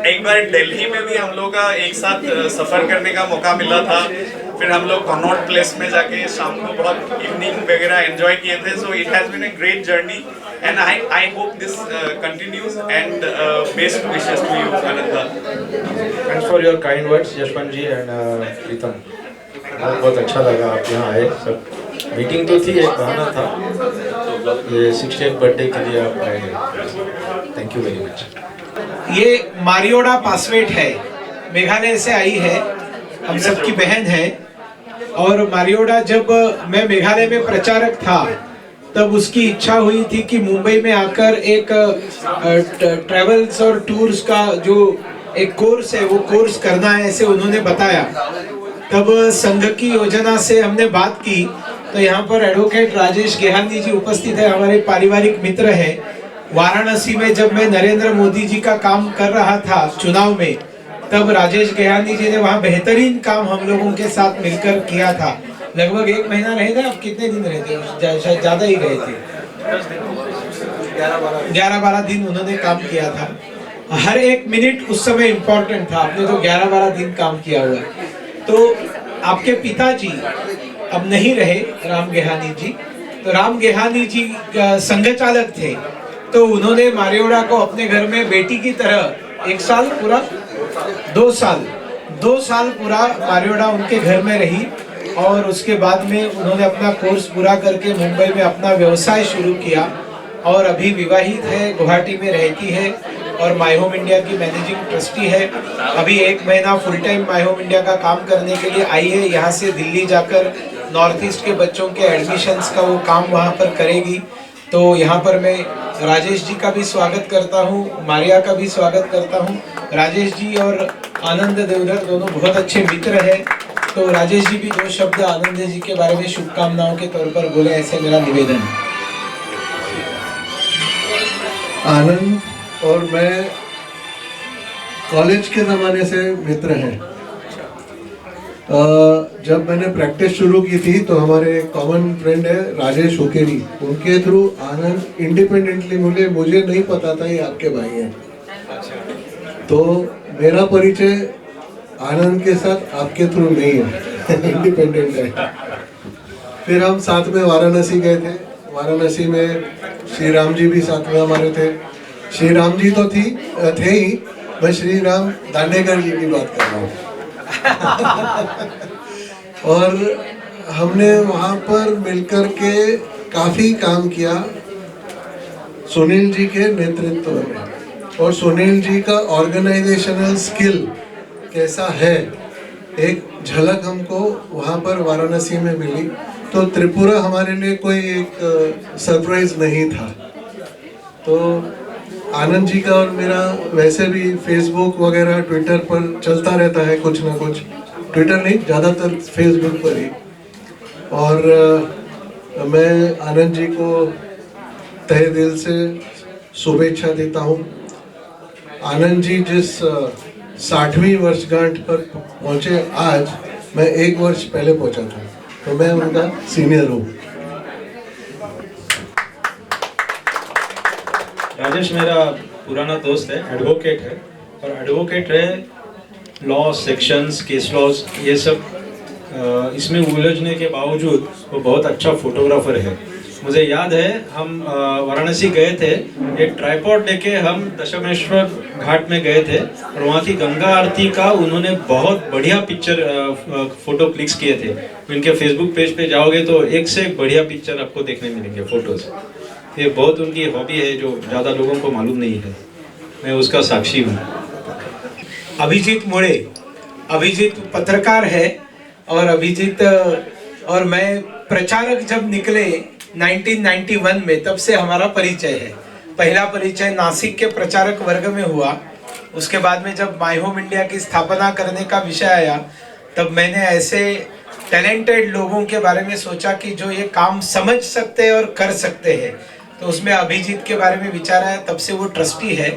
एक बार दिल्ली में भी हम लोग का एक साथ सफ़र करने का मौका मिला था। फिर हम लोग कनॉट प्लेस में जाके शाम को बहुत इवनिंग वगैरह एंजॉय किए थे। So it has been a great journey and I hope this continues and best wishes to you Ananda. Thanks for your kind words Yashwant ji and Pritam. बहुत बहुत अच्छा लगा आप यहाँ आए। सब मीटिंग तो थी, एक बहाना था, ये 60th बर्थडे के लिए आप आए। Thank you very much. ये मारियोडा पासवेट है, मेघालय से आई है, हम सबकी बहन है। और मारियोडा जब मैं मेघालय में प्रचारक था तब उसकी इच्छा हुई थी कि मुंबई में आकर एक ट्रैवल्स और टूर्स का जो एक कोर्स है वो कोर्स करना है, ऐसे उन्होंने बताया। तब संघ की योजना से हमने बात की तो यहाँ पर एडवोकेट राजेश गेहानी जी उपस्थित है, हमारे पारिवारिक मित्र हैं। वाराणसी में जब मैं नरेंद्र मोदी जी का काम कर रहा था चुनाव में, तब राजेश गेहानी जी ने वहाँ बेहतरीन काम हम लोगों के साथ मिलकर किया था। लगभग 1 महीना रहे थे आप? कितने दिन रहे थे? शायद ज्यादा ही रहे थे, 11-12 दिन उन्होंने काम किया था। हर एक मिनट उस समय इम्पोर्टेंट था। आपने तो 11-12 दिन काम किया हुआ। तो आपके पिताजी अब नहीं रहे, राम गेहानी जी। तो राम गेहानी जी संघ चालक थे, तो उन्होंने मारियोडा को अपने घर में बेटी की तरह 1 साल पूरा 2 साल पूरा मारियोडा उनके घर में रही। और उसके बाद में उन्होंने अपना कोर्स पूरा करके मुंबई में अपना व्यवसाय शुरू किया और अभी विवाहित है, गुवाहाटी में रहती है और माय होम इंडिया की मैनेजिंग ट्रस्टी है। अभी 1 महीना फुल टाइम माय होम इंडिया का काम करने के लिए आई है। यहाँ से दिल्ली जाकर नॉर्थ ईस्ट के बच्चों के एडमिशन्स का वो काम वहाँ पर करेगी। तो यहाँ पर मैं राजेश जी का भी स्वागत करता हूँ, मारिया का भी स्वागत करता हूँ। राजेश जी और आनंद देवधर दोनों बहुत अच्छे मित्र हैं। तो राजेश जी भी 2 शब्द आनंद जी के बारे में शुभकामनाओं के तौर पर बोले, ऐसे मेरा निवेदन है। आनंद और मैं कॉलेज के ज़माने से मित्र हैं। जब मैंने प्रैक्टिस शुरू की थी तो हमारे कॉमन फ्रेंड है राजेश हुकेरी, उनके थ्रू आनंद इंडिपेंडेंटली मुझे नहीं पता था ये आपके भाई हैं। तो मेरा परिचय आनंद के साथ आपके थ्रू नहीं है, इंडिपेंडेंट है। फिर हम साथ में वाराणसी गए थे। वाराणसी में श्री राम जी भी साथ में हमारे थे। श्री राम जी तो थे ही, मैं श्री राम दांडेकर जी की बात कर रहा हूँ। और हमने वहाँ पर मिलकर के काफ़ी काम किया सुनील जी के नेतृत्व में। और सुनील जी का ऑर्गेनाइजेशनल स्किल कैसा है, एक झलक हमको वहाँ पर वाराणसी में मिली। तो त्रिपुरा हमारे लिए कोई एक सरप्राइज नहीं था। तो आनंद जी का और मेरा वैसे भी फेसबुक वगैरह ट्विटर पर चलता रहता है कुछ ना कुछ, ट्विटर नहीं ज़्यादातर फेसबुक पर ही। और मैं आनंद जी को तहे दिल से शुभेच्छा देता हूँ। आनंद जी जिस 60वीं वर्षगांठ पर पहुंचे आज, मैं 1 वर्ष पहले पहुंचा था, तो मैं उनका सीनियर हूँ। राजेश मेरा पुराना दोस्त है, एडवोकेट है, और एडवोकेट है, लॉ सेक्शंस, केस लॉज, ये सब इसमें उलझने के बावजूद वो बहुत अच्छा फोटोग्राफर है। मुझे याद है हम वाराणसी गए थे, एक ट्राइपॉड लेके हम दशमेश्वर घाट में गए थे, और वहाँ की गंगा आरती का उन्होंने बहुत बढ़िया पिक्चर फोटो क्लिक्स किए थे। उनके फेसबुक पेज पे जाओगे तो एक से एक बढ़िया पिक्चर आपको देखने मिलेंगे, फोटोज। ये बहुत उनकी हॉबी है जो ज़्यादा लोगों को मालूम नहीं है, मैं उसका साक्षी हूँ। अभिजीत मोड़े, अभिजीत पत्रकार है, और अभिजीत और मैं प्रचारक जब निकले 1991 में, तब से हमारा परिचय है। पहला परिचय नासिक के प्रचारक वर्ग में हुआ। उसके बाद में जब माय होम इंडिया की स्थापना करने का विषय आया, तब मैंने ऐसे टैलेंटेड लोगों के बारे में सोचा कि जो ये काम समझ सकते हैं और कर सकते हैं, तो उसमें अभिजीत के बारे में विचार आया। तब से वो ट्रस्टी है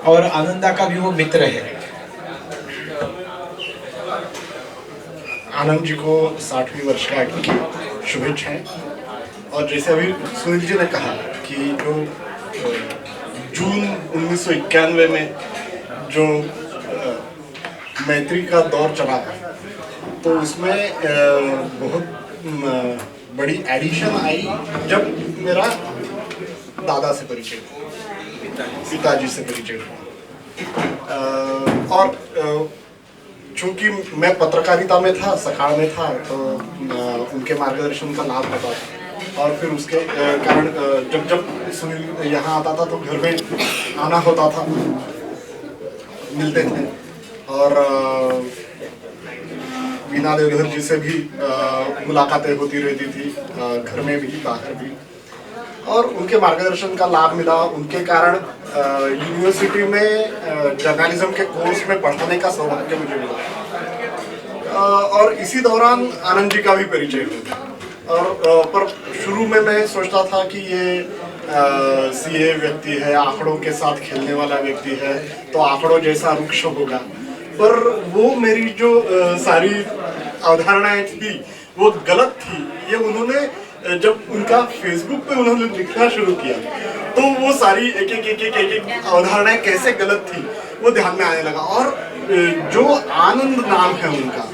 और आनंदा का भी वो मित्र है। आनंद जी को 60वीं वर्षगांठ की शुभेच्छाएं। और जैसे अभी सुनील जी ने कहा कि जो जून 1991 में जो मैत्री का दौर चला था, तो उसमें बहुत बड़ी एडिशन आई जब मेरा दादा से परिचय हुआ, पिताजी से परिचय हुआ। और चूंकि मैं पत्रकारिता में था, सखाड़ में था, तो उनके मार्गदर्शन का लाभ होता था। और फिर उसके कारण जब सुनील यहाँ आता था तो घर में आना होता था, मिलते थे। और वीणा देवधर जी से भी मुलाकातें होती रहती थी, घर में भी बाहर भी, और उनके मार्गदर्शन का लाभ मिला। उनके कारण यूनिवर्सिटी में जर्नलिज्म के कोर्स में पढ़ाने का सौभाग्य मुझे मिला। और इसी दौरान आनंद जी का भी परिचय हुआ। और पर शुरू में मैं सोचता था कि ये सीए व्यक्ति है, आंकड़ों के साथ खेलने वाला व्यक्ति है, तो आंकड़ों जैसा रुक्ष होगा। पर वो मेरी जो सारी अवधारणाएं थी वो गलत थी। ये उन्होंने जब उनका फेसबुक पे उन्होंने लिखना शुरू किया, तो वो सारी एक एक अवधारणाएं कैसे गलत थी वो ध्यान में आने लगा। और जो आनंद नाम है उनका,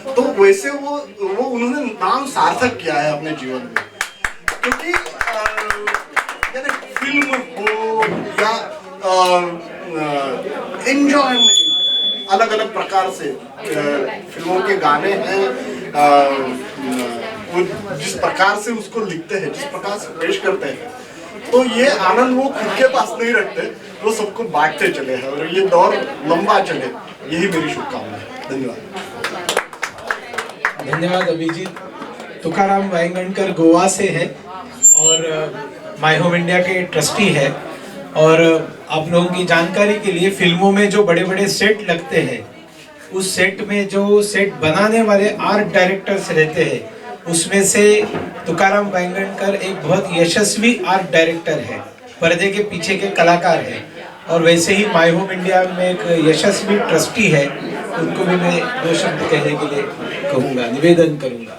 तो वैसे वो उन्होंने नाम सार्थक किया है अपने जीवन में। क्योंकि फिल्म हो या एंजॉयमेंट, अलग अलग प्रकार से फिल्मों के गाने हैं, वो जिस प्रकार से उसको लिखते हैं, जिस प्रकार से पेश करते हैं, तो ये आनंद वो खुद के पास नहीं रखते, वो सबको बांटते चले हैं और ये दौर लंबा चले, यही मेरी शुभकामना है। धन्यवाद। धन्यवाद अभिजीत। तुकाराम वांगणकर गोवा से है और माय होम इंडिया के ट्रस्टी है। और आप लोगों की जानकारी के लिए, फिल्मों में जो बड़े बड़े सेट लगते हैं, उस सेट में जो सेट बनाने वाले आर्ट डायरेक्टर्स रहते हैं, उसमें से तुकाराम वांगणकर एक बहुत यशस्वी आर्ट डायरेक्टर है, पर्दे के पीछे के कलाकार हैं। और वैसे ही माय होम इंडिया में एक यशस्वी ट्रस्टी है, उनको भी मैं 2 शब्द कहने के लिए कहूँगा, निवेदन करूँगा।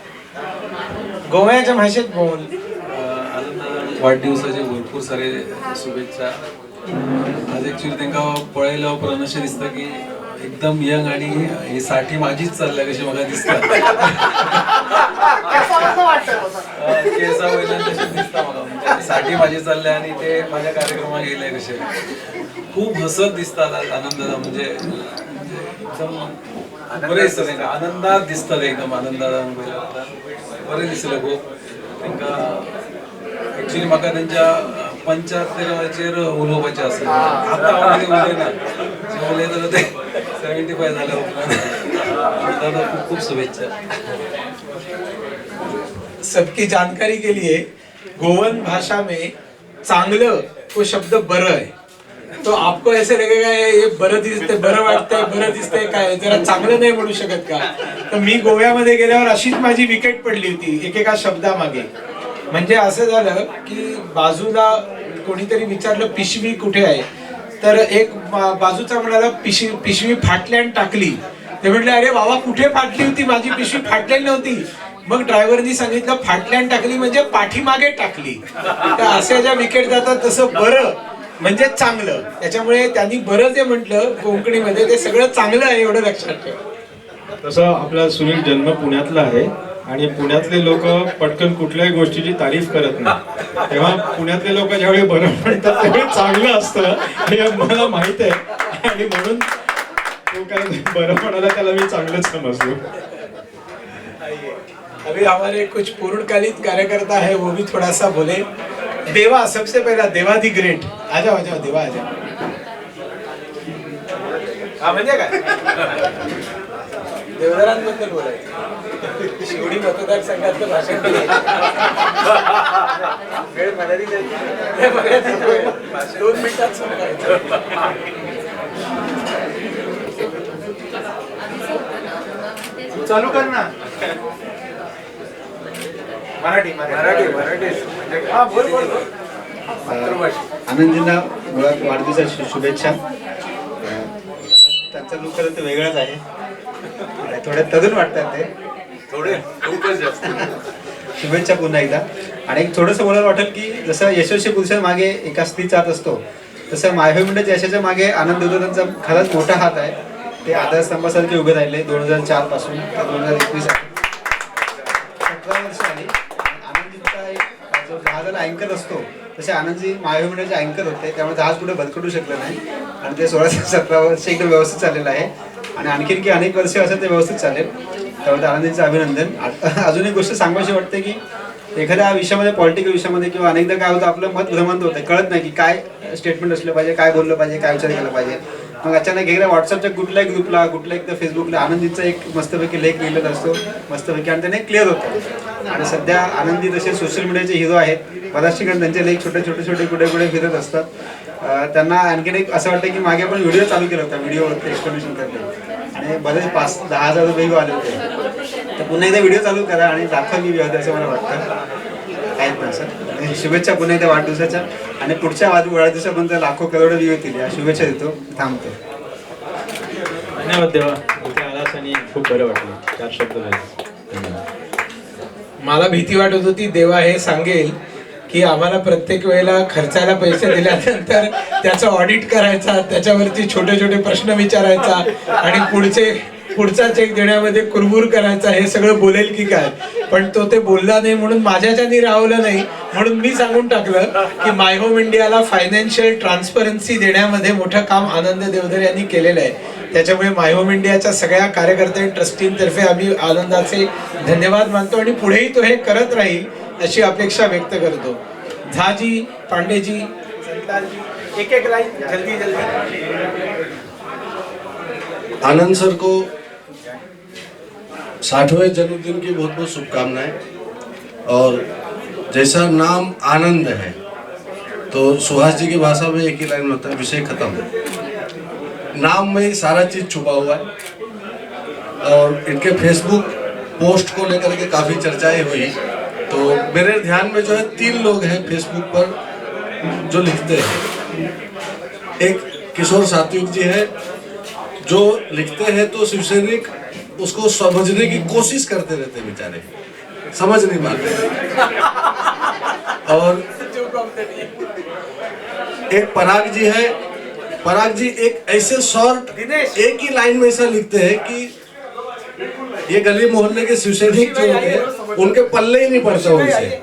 गोव्याच्या भाषेत बोल। वाढदिवसाचे भरपूर सारे शुभेच्छा। आज ॲक्च्युली तांकां पळयल्या उपरांत अशें दिसता की एकदम यंग आणि ही 60 माझीच चल्ल्या कशी म्हाका दिसता। केसा वयल्यान तशें दिसता म्हाका, म्हणजे 60 माझी चल्ल्या आणि ते माझ्या कार्यक्रमाक येयले कशे। खूब हसत दिसतात आनंदात, म्हणजे एकदम बरें दिसता तांकां, आनंदात दिसतात एकदम, आनंदात बरें दिसलें खूब तांकां। ॲक्च्युली म्हाका त्यांच्या 75चेर उलोवपाचें आसलें, आतां हांव कितें उलयना, उलयता ते 75 जाल्या उपरांत। दादा खूब खूब शुभेच्छा। सबकी जानकारी के लिए, गोवन भाषा में चांगलं वो शब्द बरं है। तो आपको ऐसे लगेगा ये बरं दिसतंय, बरं वाटतंय, बरं दिसतंय काय, जरा चांगलं नाही म्हणू शकत का? तर मी गोव्यामध्ये गेल्यावर अशीच माझी विकेट पडली होती एकेका शब्दामागे। म्हणजे असं झालं की बाजूला कोणीतरी विचारलं पिशवी कुठे आहे, तर एक बाजूचा म्हणाला पिशवी फाटल्यान टाकली. ते म्हटले अरे बाबा कुठे फाटली होती, माझी पिशवी फाटलेली नव्हती. मग ड्रायव्हरनी सांगितलं फाटल्यान टाकली म्हणजे पाठीमागे टाकली. तर असे ज्या विकेट जातात तसं बरं म्हणजे चांगलं, त्याच्यामुळे त्यांनी बरं जे म्हटलं कोकणीमध्ये ते सगळं चांगलं आहे एवढं लक्षात ठेवा. तसं आपला सुनील जन्म पुण्यातला आहे आणि पुण्यातले लोक पटकन कुठल्याही गोष्टीची तारीफ करत नाही. तेव्हा पुण्यातले लोक ज्यावेळी बरं म्हणतात त्यावेळी चांगलं असतं हे मला माहित आहे आणि म्हणून तो काय बरं म्हणाला त्याला मी चांगलंच समजलो. अभी हमारे कुछ पूर्णकालीन कार्यकर्ता है, वो भी थोड़ा सा बोले. देवा, सबसे पहला देवा दी ग्रेट. आ जाओ देवा आ जाओ. हा म्हणजे काय देवधरांबद्दल बोलायचं. शिवडी मतदारसंघातलं भाषण केलं. वेळ मर्यादित आहे, 2 मिनिटात संपवायचं. चालू कर ना. मराठी हा बोल. आनंदजींना मुळात वाढदिवसाच्या शुभेच्छा. त्यांचा लुक खरं तर वेगळाच आहे, थोडे तरुण वाटतात ते थोडे खूपच जास्त. शुभेच्छा पुन्हा एकदा. आणि एक थोडंसं बोलायला वाटेल की जसं यशस्वी पुरुषाच्या मागे एका स्त्रीचा हात असतो, तसं मायहोय मंडळाच्या यशाच्या मागे आनंद देवधरांचा खरंच मोठा हात आहे. ते आधारस्तंभासारखे उभे राहिले 2004 पासून ते 2021 17 वर्ष आली. आनंदजींचा एक जो जहाजाला अँकर असतो तसे आनंदजी मायहोय मंडळाचे अँकर होते, त्यामुळे जहाज कुठे भरकटू शकलं नाही आणि ते 16 ते 17 वर्ष एकदम व्यवस्थित चाललेलं आहे आणि आणखीन की अनेक वर्ष असं ते व्यवस्थित चालेल. त्यामुळे आनंदजींचं अभिनंदन. अजून एक गोष्ट सांगायची वाटते की एखाद्या विषयामध्ये, पॉलिटिकल विषयामध्ये किंवा अनेकदा काय होतं आपलं मत भ्रमंत होतं, कळत नाही की काय स्टेटमेंट असलं पाहिजे, काय बोललं पाहिजे, काय विचार केला पाहिजे. मग अचानक एकदा व्हॉट्सअपच्या कुठल्याही ग्रुपला, कुठल्या एकदा फेसबुकला आनंदीचा एक मस्तपैकी लेख लिहिलेला असतो मस्तपैकी आणि त्याने क्लिअर होतं. आणि सध्या आनंदी तसे सोशल मीडियाचे हिरो आहेत, बऱ्याच ठिकाणी त्यांचे लेख छोटे कुठे फिरत असतात. त्यांना आणखीन एक असं वाटतं की मागे आपण व्हिडिओ चालू केला होता, व्हिडिओवरती एक्सप्लेनेशन करते आणि बरेच 5-10 रुपये आले होते. तर पुन्हा एकदा व्हिडिओ चालू करा आणि दाखवा की व्ह्यू असं मला वाटतं. आहेत ना सर. शुभेच्छा पुन्हा एकदा वाढदिवसाच्या आणि पुढच्या वाढदिवसापर्यंत लाखो करोड व्ह्यू येतील या शुभेच्छा देतो. थांबतो. धन्यवाद देवा, इथे आलास आणि खूप बरं वाटलं. 4 शब्द धन्यवाद. मला भीती वाटत होती देवा हे सांगेल की आम्हाला प्रत्येक वेळेला खर्चायला पैसे दिल्यानंतर त्याचं ऑडिट करायचा, त्याच्यावरती छोटे प्रश्न विचारायचा आणि पुढचा चेक देण्यामध्ये कुरबुर करायचा, हे सगळं बोलेल की काय. पण तो ते बोलला नाही म्हणून माझ्याच्यानी राहवलं नाही, म्हणून मी सांगून टाकलं की माय होम इंडियाला फायनान्शियल ट्रान्सपरन्सी देण्यामध्ये मोठं काम आनंद देवधर यांनी केलेलं आहे. त्याच्यामुळे माय होम इंडियाच्या सगळ्या कार्यकर्ते ट्रस्टींतर्फे आम्ही आनंदाचे धन्यवाद मानतो आणि पुढेही तो हे करत राहील अशी अपेक्षा व्यक्त करतो. झाजी, पांडेजी, संताजी, एक लाइन जल्दी. आनंद सर को 60वें जन्मदिन की बहुत बहुत शुभकामनाएं. और जैसा नाम आनंद है तो सुहास जी की भाषा में एक ही लाइन में होता है, विषय खत्म. नाम में ही सारा चीज छुपा हुआ है. और इनके फेसबुक पोस्ट को लेकर के काफी चर्चाएं हुई, तो मेरे ध्यान में जो है 3 लोग हैं फेसबुक पर जो लिखते हैं. एक किशोर सात्विक जी है जो लिखते हैं तो शिवसैनिक उसको समझने की कोशिश करते रहते, बेचारे समझ नहीं पाते. और एक पराग जी है, पराग जी एक ऐसे शॉर्ट एक ही लाइन में ऐसा लिखते हैं कि ये गली मोहल्ले के शिवसैनिक जो होते हैं उनके पल्ले ही नहीं पड़ता उनसे.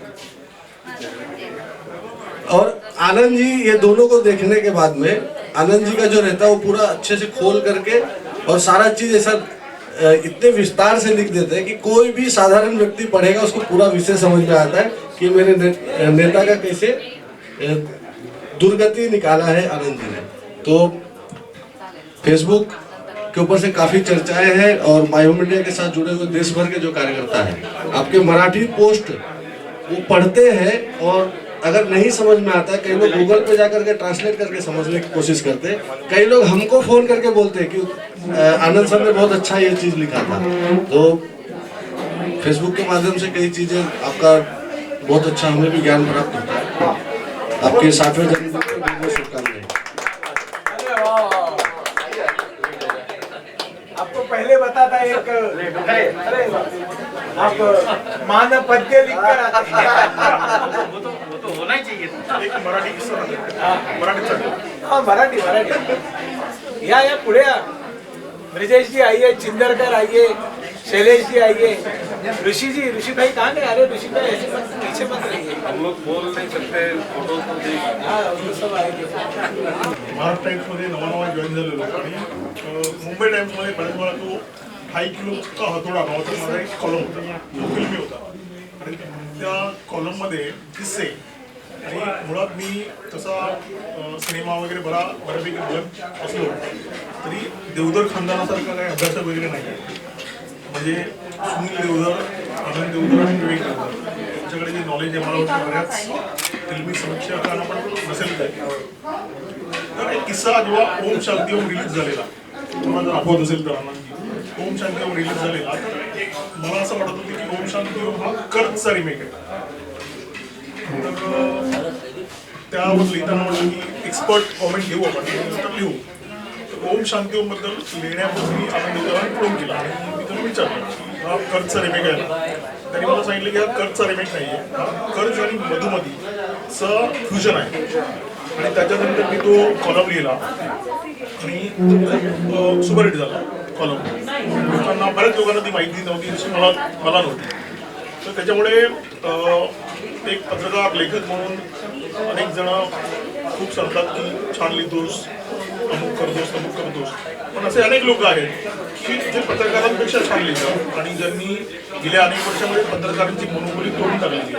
और आनंद जी, ये दोनों को देखने के बाद में आनंद जी का जो रहता है वो पूरा अच्छे से खोल करके और सारा चीज ऐसा इतने विस्तार से लिख देते हैं कि कोई भी साधारण व्यक्ति पढ़ेगा उसको पूरा विषय समझ में आता है कि मेरे नेता का कैसे दुर्गति निकाला है आनंद जी ने. तो फेसबुक के ऊपर से काफी चर्चाएं हैं और माय होम इंडिया के साथ जुड़े हुए देश भर के जो कार्यकर्ता हैं आपके मराठी पोस्ट वो पढ़ते हैं और अगर नहीं समझ में आता है, कई लोग गूगल पे जाकर के ट्रांसलेट करके समझने की कोशिश करते हैं. कई लोग हमको फोन करके बोलते हैं कि आनंद सर ने बहुत अच्छा ये चीज लिखा था. तो फेसबुक के माध्यम से कई चीजें आपका बहुत अच्छा हमें भी ज्ञान प्राप्त होता है. आपके 60वें जन्मदिन पर बहुत बहुत शुभकामनाएं. एक अरे आप मान पद्य लिखकर आते हैं। वो तो होना ही चाहिए। एक मराठी किस्सा मराठी हाँ मराठी या पुढे या। ब्रिजेश जी आइए, चिंदरकर आइए, शैलेश जी आइए, ऋषि भाई कहाँ गए? अरे ऋषि भाई ऐसे मत पीछे मत रहिए, हम लोग बोल नहीं सकते, फोटो तो देख। हाँ वो सब आएंगे। महाराष्ट्र टाइम्समध्ये नवा जॉईन झालेलो आणि मुंबई टाइम्समध्ये बऱ्याच वेळा तो 2.5 किलोचा हतोडा नावाचा माझा एक कॉलम होता, तो फिल्मी होता आणि त्या कॉलममध्ये किस्से आणि मुळात मी तसा सिनेमा वगैरे बऱ्यापैकी बघत असलो तरी देवधर खानदानासारखा काही अभ्यासक वगैरे नाही आहे. म्हणजे सुनील देवधर, आनंद देवधर आणि विवेक देवधर यांच्याकडे जे नॉलेज आहे मला वाटतं बऱ्याच फिल्मी समीक्षकांना पण नसेल काय. तर एक किस्सा जेव्हा ओम शांती ओम रिलीज झालेला, तुम्हाला जर आठवत असेल तर आनंदजी, ओम शांती ओम रिलीज झालेला तर मला असं वाटत होतं की ओम शांती ओम हा कर्जचा रिमेक आहे. तर त्यावर लिहिताना म्हटलं की एक्सपर्ट कॉमेंट घेऊ आपण तर लिहू. ओम शांती ओम बद्दल लिहिण्यापूर्वी आपण देवधरांना फोन केला आणि मी त्याला विचारलं की हा कर्जचा रिमेक आहे ना. त्यांनी मला सांगितलं की हा कर्जचा रिमेक नाही आहे, हा कर्ज आणि मधुमतीचं फ्युजन आहे. आणि त्याच्यानंतर मी तो कॉलम लिहिला आणि खूप सुपरहिट झाला कॉलम. बऱ्याच लोकांना ती माहिती नव्हती जशी मला नव्हती. तर त्याच्यामुळे एक पत्रकार लेखक म्हणून अनेक जण खूप सांगतात की छान लिहितोस, अमुक करतोस. पण असे अनेक लोक आहेत की जे पत्रकारांपेक्षा छान लिहितात आणि ज्यांनी गेल्या अनेक वर्षामध्ये पत्रकारांची मनोबली तोडून टाकली.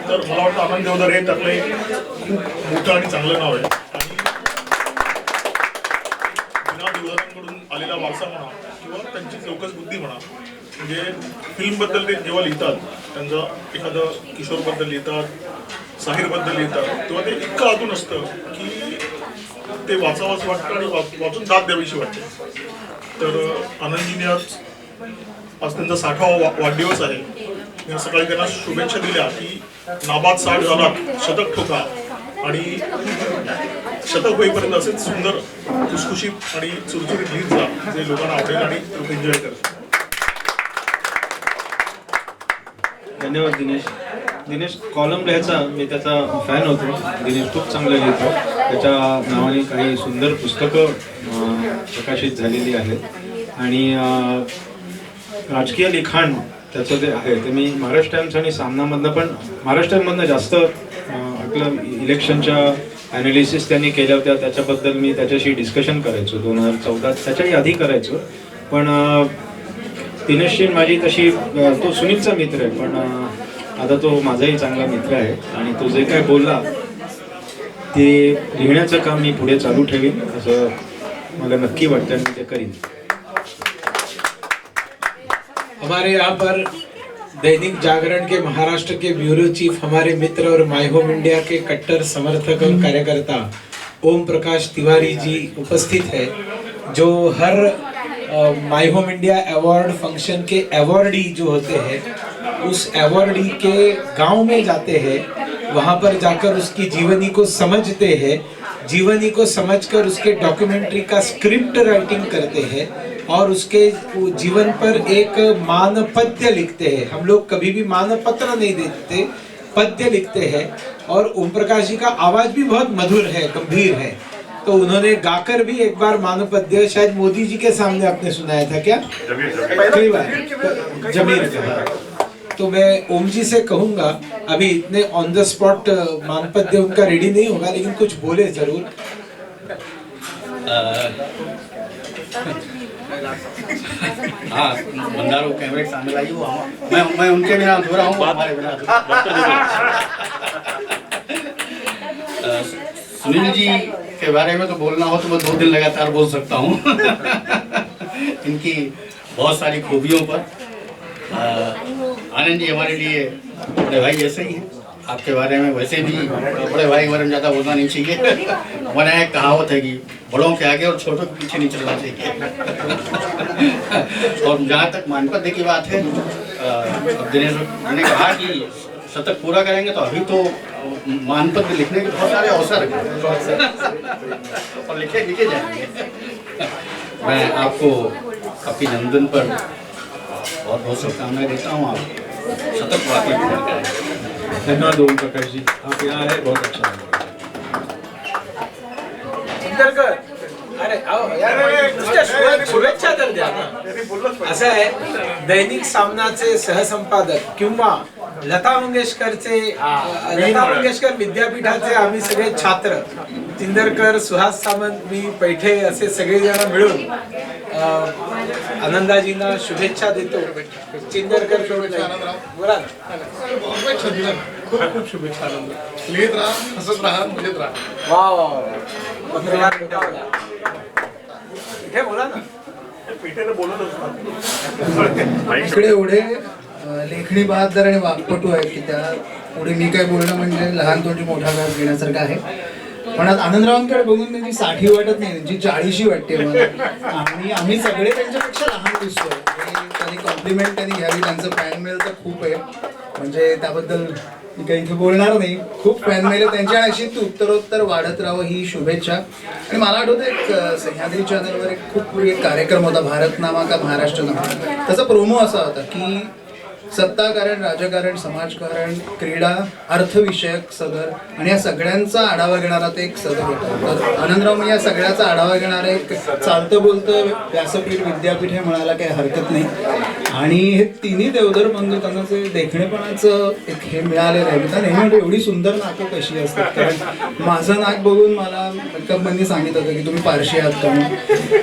तर मला वाटतं आनंद देवधर हे त्यातलं एक खूप मोठं आणि चांगलं नाव आहे. आणि विना देवधरांकडून आलेला वारसा म्हणा किंवा त्यांची चौकस बुद्धी म्हणा, म्हणजे फिल्मबद्दल ते जेव्हा लिहितात, त्यांचं एखादं किशोरबद्दल लिहितात, साहिरबद्दल लिहितात, तेव्हा ते इतकं आतून असतं की ते वाचावंच वाटतं आणि वाचून दाद द्यावीशी वाटते. तर आनंदजीने आज त्यांचा 60वा वाढदिवस आहे. मी सकाळी त्यांना शुभेच्छा दिल्या की नाबाद 60 झालात, शतक ठोका आणि शतक होईपर्यंत असेच सुंदर खुसखुशीत आणि चुरचुरीत लिहित जा जे लोकांना आवडेल आणि लोक एन्जॉय करतात. धन्यवाद दिनेश. कॉलम लिहायचा मी त्याचा फॅन होतो. दिनेश खूप चांगलं लिहितो. त्याच्या नावाने काही सुंदर पुस्तकं प्रकाशित झालेली आहेत आणि राजकीय लिखाण त्याचं जे आहे ते मी महाराष्ट्र टाइम्स आणि सामनामधनं, पण महाराष्ट्र टाइम्समधनं जास्त आपलं इलेक्शनच्या ॲनालिसिस त्यांनी केल्या होत्या त्याच्याबद्दल मी त्याच्याशी डिस्कशन करायचो 2014, त्याच्याही आधी करायचो. पण दिनेशची माझी तशी, तो सुनीलचा मित्र आहे पण आता तो माझाही चांगला मित्र आहे आणि तो जे काय बोलला ते लिहिण्याचं काम मी पुढे चालू ठेवीन असं मला नक्की वाटतं आणि मी ते करीन. हमारे यहाँ पर दैनिक जागरण के महाराष्ट्र के ब्यूरो चीफ, हमारे मित्र और माय होम इंडिया के कट्टर समर्थक और कार्यकर्ता ओम प्रकाश तिवारी जी उपस्थित है, जो हर माय होम इंडिया अवार्ड फंक्शन के अवार्डी जो होते हैं उस अवार्डी के गांव में जाते हैं, वहां पर जाकर उसकी जीवनी को समझते हैं, जीवनी को समझकर उसके डॉक्यूमेंट्री का स्क्रिप्ट राइटिंग करते हैं और उसके जीवन पर एक मानपद्य लिखते हैं. हम लोग कभी भी मानपत्र नहीं देते, पद्य लिखते हैं. और ओम प्रकाश जी का आवाज भी बहुत मधुर है, गंभीर है, तो उन्होंने गाकर भी एक बार मानपद्य शायद मोदी जी के सामने आपने सुनाया था क्या? कई बार जमीर का. तो मैं ओम जी से कहूंगा, अभी इतने ऑन द स्पॉट मानपद्य उनका रेडी नहीं होगा, लेकिन कुछ बोले जरूर. हाँ, बंदारो कैमरे के सामने लाई वो मैं उनके बिना अधूरा हूँ, हमारे बिना सुनील जी के बारे में तो बोलना हो तो मैं 2 दिन लगातार बोल सकता हूँ. इनकी बहुत सारी खूबियों पर. आनंद जी हमारे लिए बड़े भाई जैसे ही हैं. आपके बारे में वैसे भी बड़े भाई के बारे में ज़्यादा बोलना नहीं चाहिए. हमारे एक कहावत है कि बड़ों के आगे और छोटों के पीछे नहीं चलना चाहिए. और जहाँ तक मानपद्य की बात है, दिनेश ने कहा कि शतक पूरा करेंगे तो अभी तो मानपद्य लिखने के बहुत सारे अवसर हैं और लिखे जाएंगे. मैं आपको आपके जन्मदिन पर बहुत बहुत शुभकामनाएं देता हूँ। आप सतत बातें करते हैं। धन्यवाद ओम प्रकाश जी, आप यहाँ है, बहुत अच्छा लगा। इंदरकर, अरे आओ यार, नुसत्या शुभेच्छा तर द्या ना. असं आहे, दैनिक सामनाचे सहसंपादक किंवा लता मंगेशकर विद्यापीठाचे आम्ही सगळे छात्र, चिंदरकर, सुहास सामंत, मी, पैठे असे सगळेजण मिळून आनंदाजींना शुभेच्छा देतो. चिंदरकर बोला. खूप खूप शुभेच्छा. लिहित राहा, हसत राहा, मजेत राहा. वा पत्रकार हे बोला ना. इकडे एवढे लेखणी बहादर आणि वाक्पटू आहेत की त्या पुढे मी काय बोलणं म्हणजे लहान तोंडी मोठा घास घेण्यासारखं आहे. पण आज आनंदरावांकडे बघून त्यांची 60 वाटत नाही, त्यांची 40 वाटते मला. आणि आम्ही सगळे त्यांच्यापेक्षा लहान दिसतोय. त्यांनी कॉम्प्लिमेंट त्यांनी घ्यावी. त्यांचं फॅन मेल तर खूप आहे, म्हणजे त्याबद्दल मी काही इथे बोलणार नाही. खूप फॅन मेल त्यांच्या अशी उत्तरोत्तर वाढत राहावं ही शुभेच्छा. आणि मला आठवतं एक सह्याद्री चॅनलवर एक खूप पूर्वी एक कार्यक्रम होता, भारतनामा का महाराष्ट्रनामा. त्याचा प्रोमो असा होता की सत्ताकारण, राजकारण, समाजकारण, क्रीडा, अर्थविषयक सदर आणि या सगळ्यांचा आढावा घेणारा ते एक सदर होता. तर आनंदराव मी या सगळ्याचा आढावा घेणारा एक चालतं बोलतं व्यासपीठ विद्यापीठ हे म्हणायला काही हरकत नाही. आणि हे तिन्ही देवधर बंधू त्यांना जे देखणेपणाचं एक हे मिळालेलं आहे. त्यांना नेहमी म्हणतो एवढी सुंदर नाकं कशी असतात, कारण माझं नाक बघून मला मेकअपमॅननी सांगितलं होतं की तुम्ही पारशी आहात का म्हणून.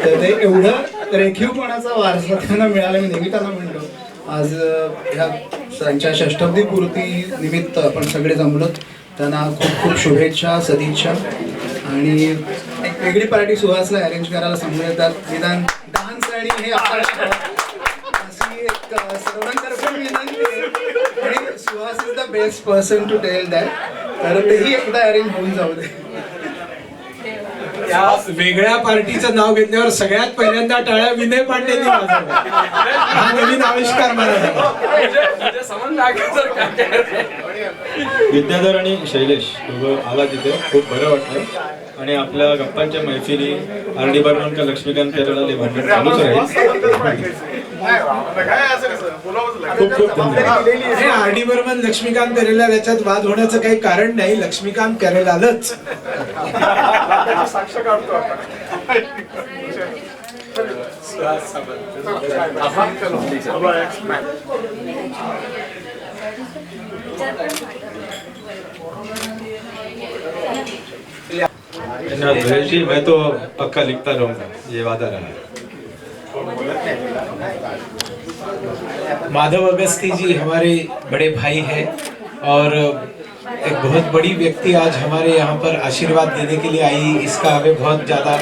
तर ते एवढं रेखीवपणाचा वारसा त्यांना मिळाला. मी नेहमी त्यांना म्हणतो आज ह्या त्यांच्या षष्ठाब्दी पूर्ती निमित्त आपण सगळे जमलो. त्यांना खूप खूप शुभेच्छा, सदिच्छा. आणि एक वेगळी पार्टी सुहासला अरेंज करायला समोर येतात. निदान डान्स आणि हे अशी एक सर्वांतर्फे विनंती आहे. आणि Suhas is the best person to tell that. तर तेही एकदा अरेंज होऊन जाऊ दे. या वेगळ्या पार्टीचं नाव घेतल्यावर सगळ्यात पहिल्यांदा टाळ्या विनय पांडेंनी वाजवल्या. हा नवीन आविष्कार मला. विद्याधर आणि शैलेश दोघं आला तिथे, खूप बरं वाटलं. आणि आपल्या गप्पांच्या मैफिली आर.डी. बर्मन का लक्ष्मीकांत केरळाले भांडण चालूच राहील. खूप खूप धन्यवाद. आर.डी. बर्मन, लक्ष्मीकांत करेला याच्यात वाद होण्याचं काही कारण नाही. लक्ष्मीकांत करेलालच साक्ष काढतो धीरेश जी, मैं तो पक्का लिखता रहूंगा, ये वादा रहा. माधव अगस्ती जी हमारे बड़े भाई हैं और एक बहुत बड़ी व्यक्ति आज हमारे यहाँ पर आशीर्वाद देने के लिए आई. इसका हमें बहुत ज़्यादा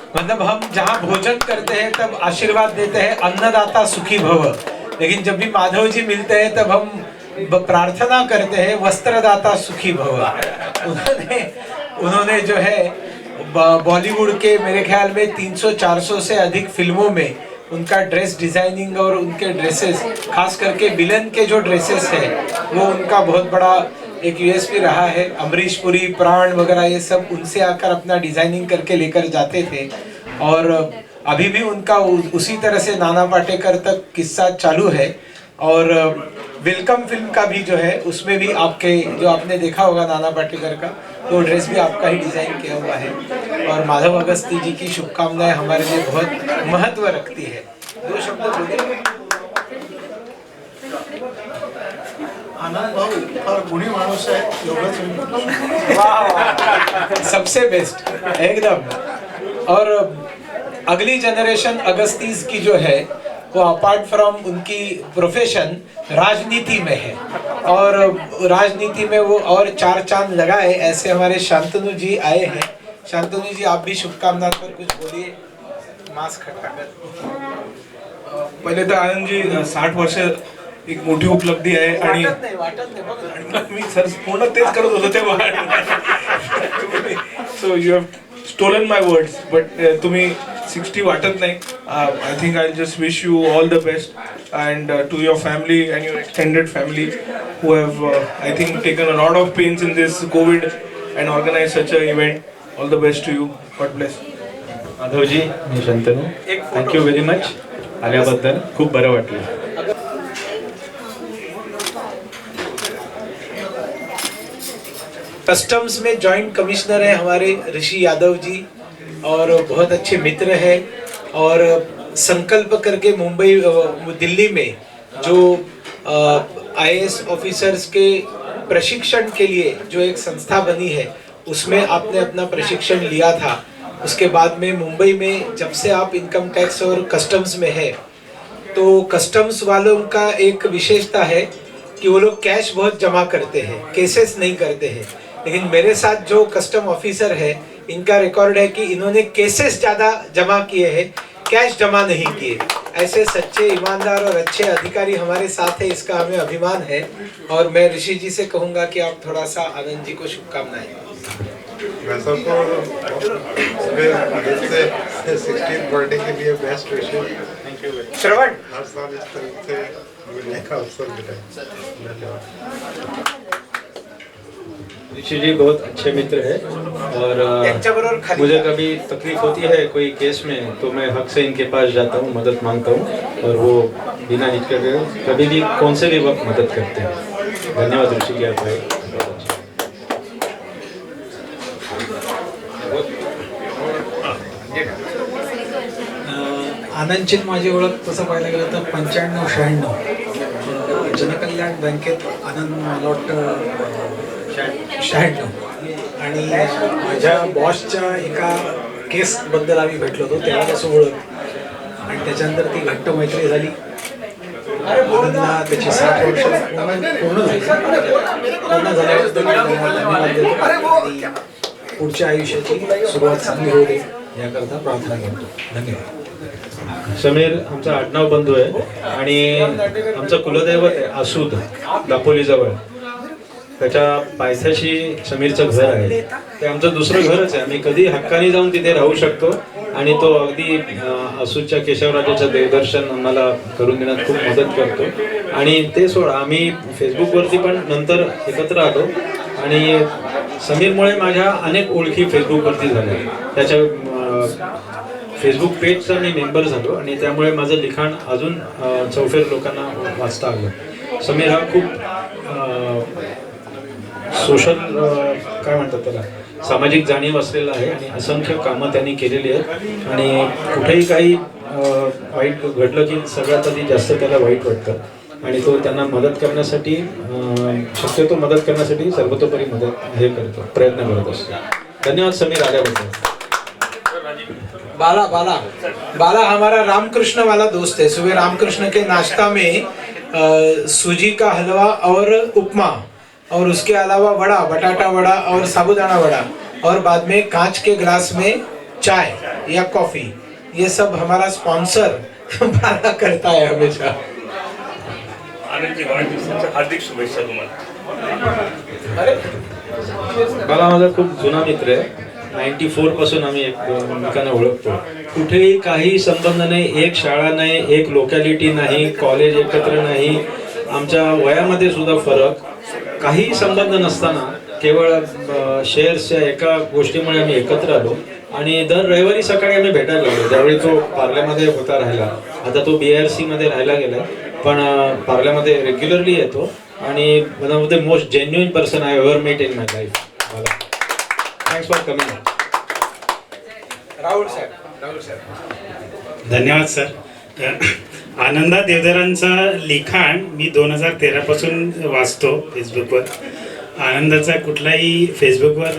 मतलब, हम जहाँ भोजन करते हैं तब आशीर्वाद देते हैं अन्नदाता सुखी भव, लेकिन जब भी माधव जी मिलते हैं तब हम प्रार्थना करते हैं वस्त्रदाता सुखी भव. उन्होंने जो है बॉलीवुड के मेरे ख्याल में 300-400 से अधिक फिल्मों में उनका ड्रेस डिजाइनिंग और उनके ड्रेसेस, खास करके विलन के जो ड्रेसेस हैं वो उनका बहुत बड़ा एक यूएसपी रहा है. अमरीश पुरी, प्राण वगैरह ये सब उनसे आकर अपना डिजाइनिंग करके लेकर जाते थे. और अभी भी उनका उसी तरह से नाना पाटेकर तक किस्सा चालू है. और वेलकम फिल्म का भी जो है उसमें भी आपके जो आपने देखा होगा नाना पाटेकर का, तो ड्रेस भी आपका ही डिजाइन किया हुआ है. और माधव अगस्ती जी की शुभकामनाएं हमारे लिए बहुत महत्व रखती है. 2 शब्द बोलिए. आनंद भाऊ फार गुणी माणूस आहे, सबसे बेस्ट एकदम. और अगली जनरेशन अगस्तीज की जो है वो अपार्ट फ्रॉम उनकी प्रोफेशन राजनीति में है, और राजनीति में वो और 4 चांद लगाए. ऐसे हमारे शांतनु जी आए हैं. शांतनु जी, आप भी शुभकामना पर कुछ बोलिए. मास्क हटाकर. पहिले तर आनंद जी 60 वर्ष एक मोठी उपलब्धी आहे. आणि मी सर पूर्ण तेच करत होतो तेव्हा. So you have stolen my words, but तुम्ही 60 वाटत नाही. I think I just wish you all the best and to your family and your extended family who have I think taken a lot of pains in this COVID and organise such a event. All the best to you. God bless. Madhavji, मी Shantanu, thank you very much आल्याबद्दल. खूप बरं वाटलं. Customs में joint commissioner है हमारे ऋषि यादव जी, और बहुत अच्छे मित्र हैं। और संकल्प करके मुंबई दिल्ली में जो IAS ऑफिसर्स के प्रशिक्षण के लिए जो एक संस्था बनी है, उसमें आपने अपना प्रशिक्षण लिया था। उसके बाद में मुंबई में जब से आप इनकम टैक्स और कस्टम्स में है, तो कस्टम्स वालों का एक विशेषता है कि वो लोग कैश बहुत जमा करते हैं, केसेस नहीं करते हैं। लेकिन मेरे साथ जो कस्टम ऑफिसर है, इनका रिकॉर्ड है कि इन्होंने केसेस ज़्यादा जमा किए हैं, कैश जमा नहीं किए। ऐसे सच्चे, ईमानदार और अच्छे अधिकारी हमारे साथ है, इसका हमें अभिमान है। और मैं ऋषि जी से कहूँगा कि आप थोड़ा सा आनंद जी को शुभकामनाएं। मैं सबको 16th बर्थडे के लिए बेस्ट विशेस। Thank you. श्रवण, हर साल इस तरह से मिलने का अवसर मिला है। धन्यवाद। ऋषि जी बहुत अच्छे मित्र है, और मुझे कभी तकलीफ होती है कोई केस में तो मैं हक से इनके पास जाता हूँ, मदद मांगता हूँ, और वो बिना हिचक के कभी भी कौन से भी वक्त मदद करते हैं। धन्यवाद ऋषि जी, आप भाई। आनंदची माझी ओळख तसं पाहायला गेलं तर 95-96 जनकल्याण बँकेत आनंद मला वाटतं 96 आणि माझ्या बॉसच्या एका केसबद्दल आम्ही भेटलो होतो, तेव्हापासून ओळख, आणि त्याच्यानंतर ती घट्ट मैत्री झाली। आनंदला त्याची 60 वर्ष पूर्ण झाल्याबद्दल धन्यवाद देतो, आणि पुढच्या आयुष्याची सुरुवात चांगली होऊ दे याकरता प्रार्थना करतो। धन्यवाद। समीर आमचा आडनाव बंधू आहे, आणि आमचं कुलदैवत आहे आसूद, दापोलीजवळ। त्याच्या पायथ्याशी समीरचं घर आहे, ते आमचं दुसरं घरच आहे। आम्ही कधी हक्काने जाऊन तिथे राहू शकतो, आणि तो अगदी आसूदच्या केशवराजाचं देवदर्शन आम्हाला करून देण्यात खूप मदत करतो। आणि ते सोडा, आम्ही फेसबुकवरती पण नंतर एकत्र आलो, आणि समीरमुळे माझ्या अनेक ओळखी फेसबुकवरती झाल्या। त्याच्या फेसबुक पेजचा मी मेंबर झालो, आणि त्यामुळे माझं लिखाण अजून चौफेर लोकांना वाचता आलं। समीर हा खूप सोशल काय म्हणतात त्याला, सामाजिक जाणीव असलेला आहे, आणि असंख्य कामं त्यांनी केलेली आहेत। आणि कुठेही काही वाईट घडलं की सगळ्यात आधी जास्त त्याला वाईट वाटतं, आणि तो त्यांना मदत करण्यासाठी, शक्यतो मदत करण्यासाठी सर्वतोपरी प्रयत्न करत असतो। धन्यवाद समीर आल्याबद्दल। बाला हमारा रामकृष्ण वाला दोस्त है। सुबह रामकृष्ण के नाश्ता में सूजी का हलवा और उपमा, और उसके अलावा वड़ा, बटाटा वड़ा और साबूदाना वड़ा, और बाद में कांच के ग्लास में चाय या कॉफी, ये सब हमारा स्पॉन्सर बाला करता है हमेशा। आनंद जी, वाढदिवसाच्या हार्दिक शुभेच्छा तुम्हाला। बाला माझा खूप जुना मित्र आहे, 94 पासून आम्ही एकमेकांना ओळखतो। कुठेही काही संबंध नाही, एक शाळा नाही, एक लोकॅलिटी नाही, कॉलेज एकत्र नाही, आमच्या वयामध्ये सुद्धा फरक, काही संबंध नसताना केवळ शेअर्सच्या एका गोष्टीमुळे आम्ही एकत्र आलो, आणि दर रविवारी सकाळी आम्ही भेटायला लागलो। त्यावेळी तो पार्ल्यामध्ये होता राहिला, आता तो BRC मध्ये राहायला गेलाय, पण पार्ल्यामध्ये रेग्युलरली येतो, आणि one of the most genuine person I ever met in my life. Thanks for coming. Rahul साहेब। धन्यवाद सर। आनंदा देवधरांचं लिखाण मी 2013 पासून वाचतो फेसबुकवर। आनंदाचा कुठलाही फेसबुकवर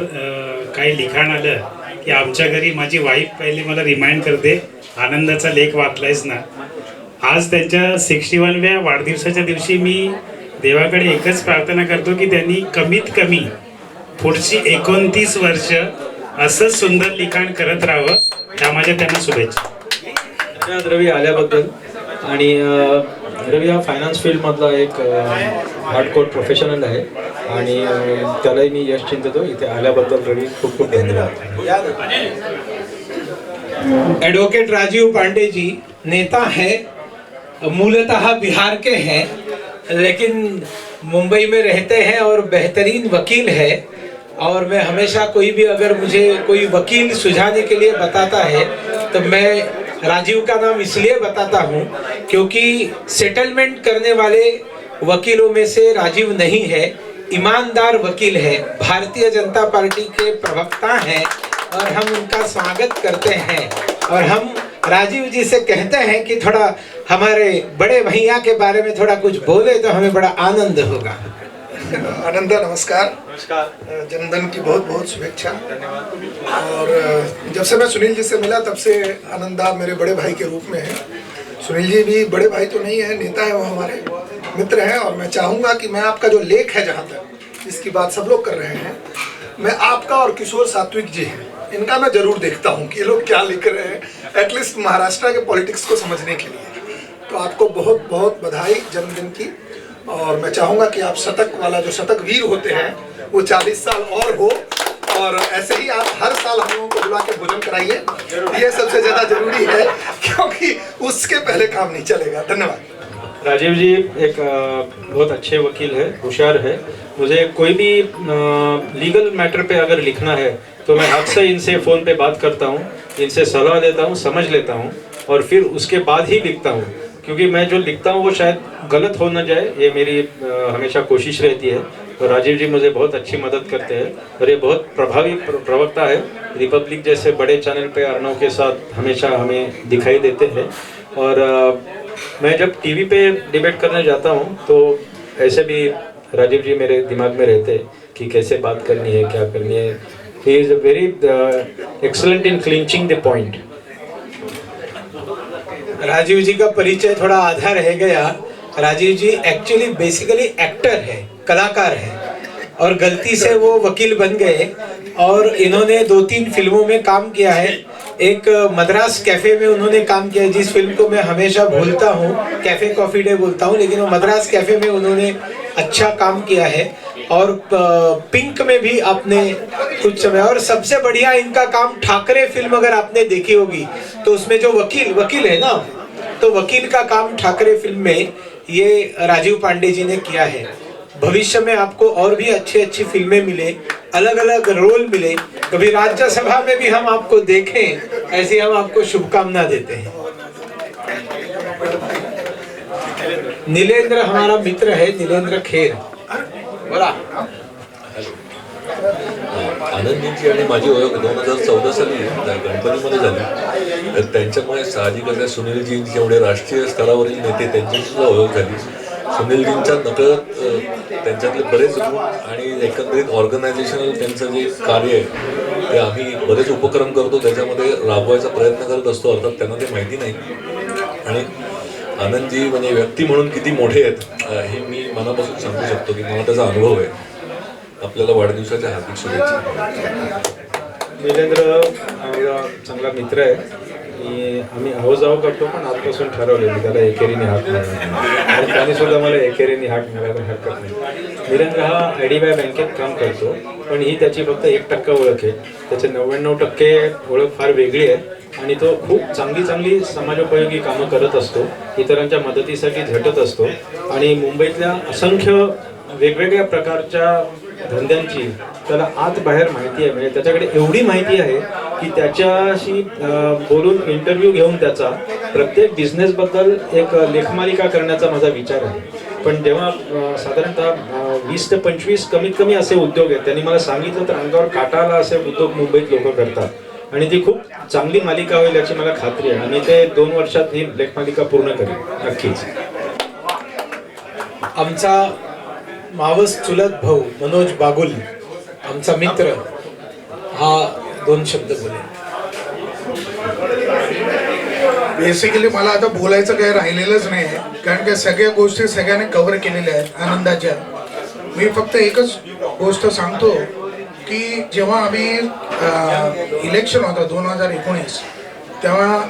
काही लिखाण आलं की आमच्या घरी माझी वाईफ पहिले मला रिमाइंड करते, आनंदाचा लेख वाचलायस ना। आज त्यांच्या 61व्या वाढदिवसाच्या दिवशी मी देवाकडे एकच प्रार्थना करतो की त्यांनी कमीत कमी पुढची 29 वर्ष असंच सुंदर लिखाण करत राहावं, त्या माझ्या त्यांना शुभेच्छा। धन्यवाद रवी आल्याबद्दल। आणि रवी हा फायनान्स फील्डमधला एक हार्डकोर प्रोफेशनल आहे, आणि त्यालाही मी यश चिंततो। इथे आल्याबद्दल रवी खूप खूप धन्यवाद। एडवोकेट राजीव पांडे जी नेता है, मूलतः बिहार के हैं, लेकिन मुंबई में रहते हैं और बेहतरीन वकील है। और मैं हमेशा कोई भी अगर मुझे कोई वकील सुझाने के लिए बताता है तो मैं राजीव का नाम इसलिए बताता हूँ क्योंकि सेटलमेंट करने वाले वकीलों में से राजीव नहीं है। ईमानदार वकील है, भारतीय जनता पार्टी के प्रवक्ता हैं और हम उनका स्वागत करते हैं और हम राजीव जी से कहते हैं कि थोड़ा हमारे बड़े भैया के बारे में थोड़ा कुछ बोले तो हमें बड़ा आनंद होगा। आनंदा नमस्कार। जन्मदिन की बहुत बहुत शुभेच्छा। और जब से मैं सुनील जी से मिला तब से आनंदा मेरे बड़े भाई के रूप में है। सुनील जी भी बड़े भाई तो नहीं है, नेता है, वो हमारे मित्र हैं। और मैं चाहूँगा कि मैं आपका जो लेख है, जहाँ तक इसकी बात सब लोग कर रहे हैं, मैं आपका और किशोर सात्विक जी हैं, इनका मैं जरूर देखता हूँ कि ये लोग क्या लिख रहे हैं, एटलीस्ट महाराष्ट्र के पॉलिटिक्स को समझने के लिए। तो आपको बहुत बहुत बधाई जन्मदिन की। और मैं चाहूँगा कि आप शतक वाला जो शतक वीर होते हैं वो 40 साल और हो, और ऐसे ही आप हर साल हम लोगों को बुला के भोजन कराइए। ये सबसे ज़्यादा जरूरी है, क्योंकि उसके पहले काम नहीं चलेगा। धन्यवाद। राजीव जी एक बहुत अच्छे वकील है, होशियार है। मुझे कोई भी लीगल मैटर पे अगर लिखना है तो मैं अक्सर इनसे फ़ोन पे बात करता हूँ, इनसे सलाह लेता हूँ, समझ लेता हूँ और फिर उसके बाद ही लिखता हूँ, क्योंकि मैं जो लिखता हूँ वो शायद गलत हो न जाए, ये मेरी हमेशा कोशिश रहती है। और राजीव जी मुझे बहुत अच्छी मदद करते हैं और ये बहुत प्रभावी प्रवक्ता है। रिपब्लिक जैसे बड़े चैनल पे अर्णव के साथ हमेशा हमें दिखाई देते हैं। और मैं जब टीवी पे डिबेट करने जाता हूँ तो ऐसे भी राजीव जी मेरे दिमाग में रहते हैं कि कैसे बात करनी है, क्या करनी है। He is very excellent in clinching the point. Rajiv ji का परिचय थोड़ा आधा रह गया। Rajiv ji actually basically actor है, कलाकार है, और गलती से वो वकील बन गए और इन्होंने 2-3 फिल्मों में काम किया है। एक मद्रास कैफे में उन्होंने काम किया है, जिस फिल्म को मैं हमेशा भूलता हूँ, कैफे कॉफी डे बोलता हूँ, लेकिन वो मद्रास कैफे में उन्होंने अच्छा काम किया है। और पिंक में भी आपने कुछ समय, और सबसे बढ़िया इनका काम ठाकरे फिल्म अगर आपने देखी होगी तो उसमें जो वकील है ना, तो वकील का काम ठाकरे फिल्म में ये राजीव पांडे जी ने किया है। भविष्य में आपको और भी अच्छी फिल्में मिले, अलग अलग रोल मिले, कभी राज्यसभा में भी हम आपको देखें, ऐसी हम आपको शुभकामना देते हैं। नीलेंद्र हमारा मित्र है, नीलेंद्र खेर बोला। आनंदजींची आणि माझी ओळख 2014 साली गणपतीमध्ये झाली। तर त्यांच्यामुळे साहजिकच आहे सुनीलजींचे जेवढे राष्ट्रीय स्तरावरील नेते त्यांची सुद्धा ओळख झाली। सुनीलजींच्या नकळत त्यांच्यातले बरेच गुण आणि एकंदरीत ऑर्गनायझेशनल त्यांचं जे कार्य आहे ते आम्ही बरेच उपक्रम करतो, त्याच्यामध्ये राबवायचा प्रयत्न करत असतो। अर्थात त्यांना ते माहिती नाही। आणि आनंदजी म्हणजे व्यक्ती म्हणून किती मोठे आहेत हे मी मनापासून सांगू शकतो की मला त्याचा अनुभव आहे। आपल्याला वाढदिवसाच्या हार्दिक शुभेच्छा। नीलेंद्र चांगला मित्र आहे आणि आम्ही आहोजाव करतो, पण आजपासून ठरवलेली त्याला एकेरीने हाक मारायला, आणि त्याने सुद्धा मला एकेरीने हाक मारायला हरकत नाही। नीलेंद्र हा IDBI बँकेत काम करतो, पण ही त्याची फक्त 1% ओळख आहे, त्याचे 99% ओळख फार वेगळी आहे आणि तो खूप चांगली समाजोपयोगी कामं करत असतो, इतरांच्या मदतीसाठी झटत असतो आणि मुंबईतल्या असंख्य वेगवेगळ्या प्रकारच्या धंद्यांची त्याला आत बाहेर माहिती आहे। म्हणजे त्याच्याकडे एवढी माहिती आहे की त्याच्याशी बोलून इंटरव्ह्यू घेऊन त्याचा प्रत्येक बिझनेसबद्दल एक लेखमालिका करण्याचा माझा विचार आहे। पण जेव्हा साधारणतः 20 ते 25 कमीत कमी असे उद्योग आहेत, त्यांनी मला सांगितलं तर अंगावर काटा आला असे उद्योग मुंबईत लोक करतात आणि ती खूप चांगली मालिका होईल याची मला खात्री आहे आणि ते 2 वर्षात ही लेखमालिका पूर्ण करेल नक्कीच। आमचा मावस चुलत भाऊ मनोज बागुल, आमचा मित्र, हा 2 शब्द बोले। बेसिकली मला आता बोलायचं काही राहिलेलंच नाही आहे, कारण की सगळ्या गोष्टी सगळ्यांनी कव्हर केलेल्या आहेत आनंदाच्या। मी फक्त एकच गोष्ट सांगतो की जेव्हा आम्ही इलेक्शन होतं 2019, तेव्हा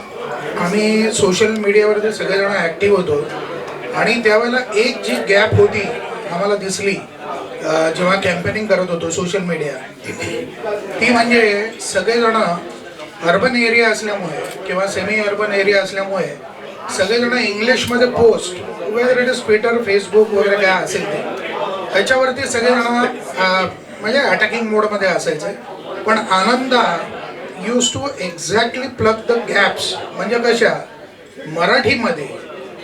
आम्ही सोशल मीडियावरती सगळेजण ॲक्टिव्ह होतो आणि त्यावेळेला एक जी गॅप होती आम्हाला दिसली जेव्हा कॅम्पेनिंग करत होतो सोशल मीडिया, ती म्हणजे सगळेजण अर्बन एरिया असल्यामुळे किंवा सेमी अर्बन एरिया असल्यामुळे सगळेजण इंग्लिशमध्ये post, whether it is Twitter, Facebook वगैरे काय असेल ते, त्याच्यावरती सगळेजण म्हणजे अटॅकिंग मोडमध्ये असायचे। पण Ananda use to exactly plug the gaps, म्हणजे कशा मराठीमध्ये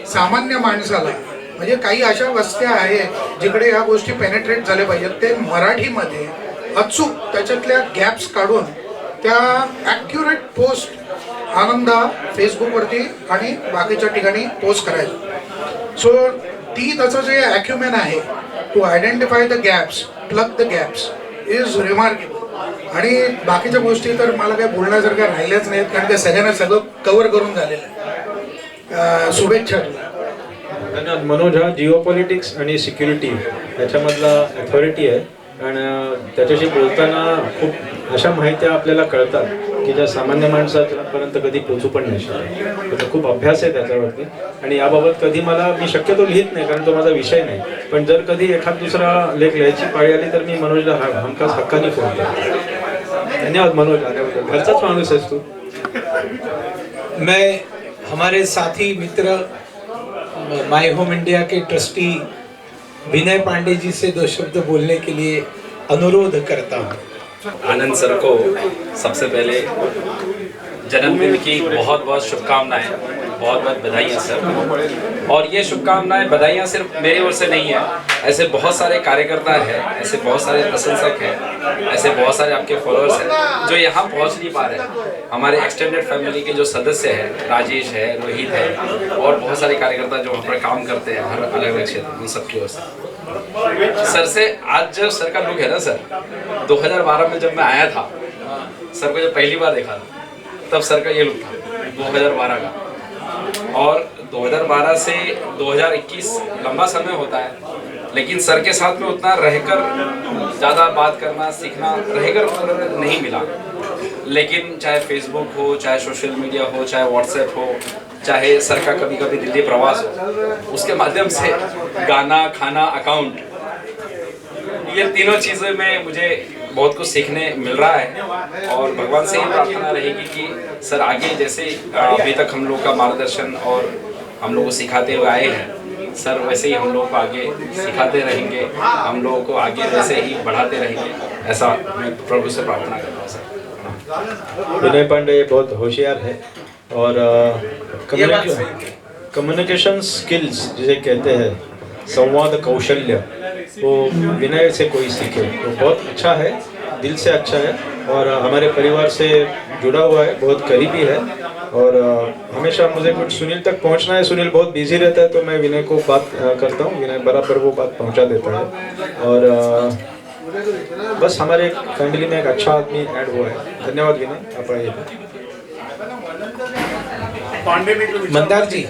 सामान्य माणसाला म्हणजे काही अशा वस्त्या आहेत जिकडे ह्या गोष्टी पेनेट्रेट झाल्या पाहिजेत, ते मराठीमध्ये अचूक त्याच्यातल्या गॅप्स काढून त्या ॲक्युरेट पोस्ट आनंदा फेसबुकवरती आणि बाकीच्या ठिकाणी पोस्ट करायचं. सो ती त्याचं जे ॲक्युमेन आहे to identify the gaps, plug the gaps is remarkable. आणि बाकीच्या गोष्टी तर मला काही बोलण्यासारख्या राहिल्याच नाहीत, कारण ते सगळ्यांना सगळं कव्हर करून झालेलं आहे. शुभेच्छा. धन्यवाद. मनोज हा जिओपॉलिटिक्स आणि सिक्युरिटी याच्यामधला अथॉरिटी आहे आणि त्याच्याशी बोलताना खूप अशा माहित्या आपल्याला कळतात की ज्या सामान्य माणसापर्यंत कधी पोचू पण नाही शकत. त्याचा खूप अभ्यास आहे त्याच्यावरती आणि याबाबत कधी मी शक्यतो लिहित नाही कारण तो माझा विषय नाही, पण जर कधी एखाद दुसरा लेख लिहायची पाळी आली तर मी मनोजला हमखास हक्काने फोन करतो. धन्यवाद मनोज आल्याबद्दल. घरचाच माणूस आहेस तू. मैं हमारे साथी मित्र माय होम इंडिया के ट्रस्टी विनय पांडे जी से 2 शब्द बोलने के लिए अनुरोध करता हूँ. आनंद सर को सबसे पहले जन्मदिन की बहुत बहुत शुभकामनाएं, बहुत बहुत बधाइयाँ सर. और ये शुभकामनाएं बधाइयाँ सिर्फ मेरी ओर से नहीं है, ऐसे बहुत सारे कार्यकर्ता हैं, ऐसे बहुत सारे प्रशंसक हैं, ऐसे बहुत सारे आपके फॉलोअर्स हैं जो यहाँ पहुँच नहीं पा रहे. हमारे एक्सटेंडेड फैमिली के जो सदस्य हैं, राजेश है, रोहित है और बहुत सारे कार्यकर्ता जो वहाँ पर काम करते हैं हर अलग अलग क्षेत्र, उन सबकी ओर से सर से आज जो सर का लुक है ना सर, 2012 में जब मैं आया था सर को जब पहली बार देखा था तब सर का ये लुक था 2012 का. और 2012 से 2021 लंबा समय होता है, लेकिन सर के साथ में उतना रहकर ज़्यादा बात करना सीखना रहकर नहीं मिला. लेकिन चाहे फेसबुक हो, चाहे सोशल मीडिया हो, चाहे व्हाट्सएप हो, चाहे सर का कभी कभी दिल्ली प्रवास हो, उसके माध्यम से गाना, खाना, अकाउंट, ये तीनों चीज़ें में मुझे बहुत कुछ सीखने मिल रहा है. और भगवान से ही प्रार्थना रहेगी कि सर आगे जैसे अभी तक हम लोग का मार्गदर्शन और हम लोग को सिखाते हुए आए हैं, सर वैसे ही हम लोग को आगे सिखाते रहेंगे, हम लोगों को आगे वैसे ही बढ़ाते रहेंगे, ऐसा मैं प्रभु से प्रार्थना करता हूँ सर. विनय पांडे बहुत होशियार है और कम्युनिकेशन स्किल्स जिसे कहते हैं, संवाद कौशल्य, वो विनय से कोई सीखे तो बहुत अच्छा है, दिल से अच्छा है और हमारे परिवार से जुड़ा हुआ है, बहुत करीबी है. और हमेशा मुझे कुछ सुनील तक पहुंचना है, सुनील बहुत बिजी रहता है तो मैं विनय को बात करता हूँ, विनय बराबर वो बात पहुंचा देता है. और बस हमारे फैमिली में एक अच्छा आदमी ऐड हुआ है. धन्यवाद विनय. आप मंदार जी,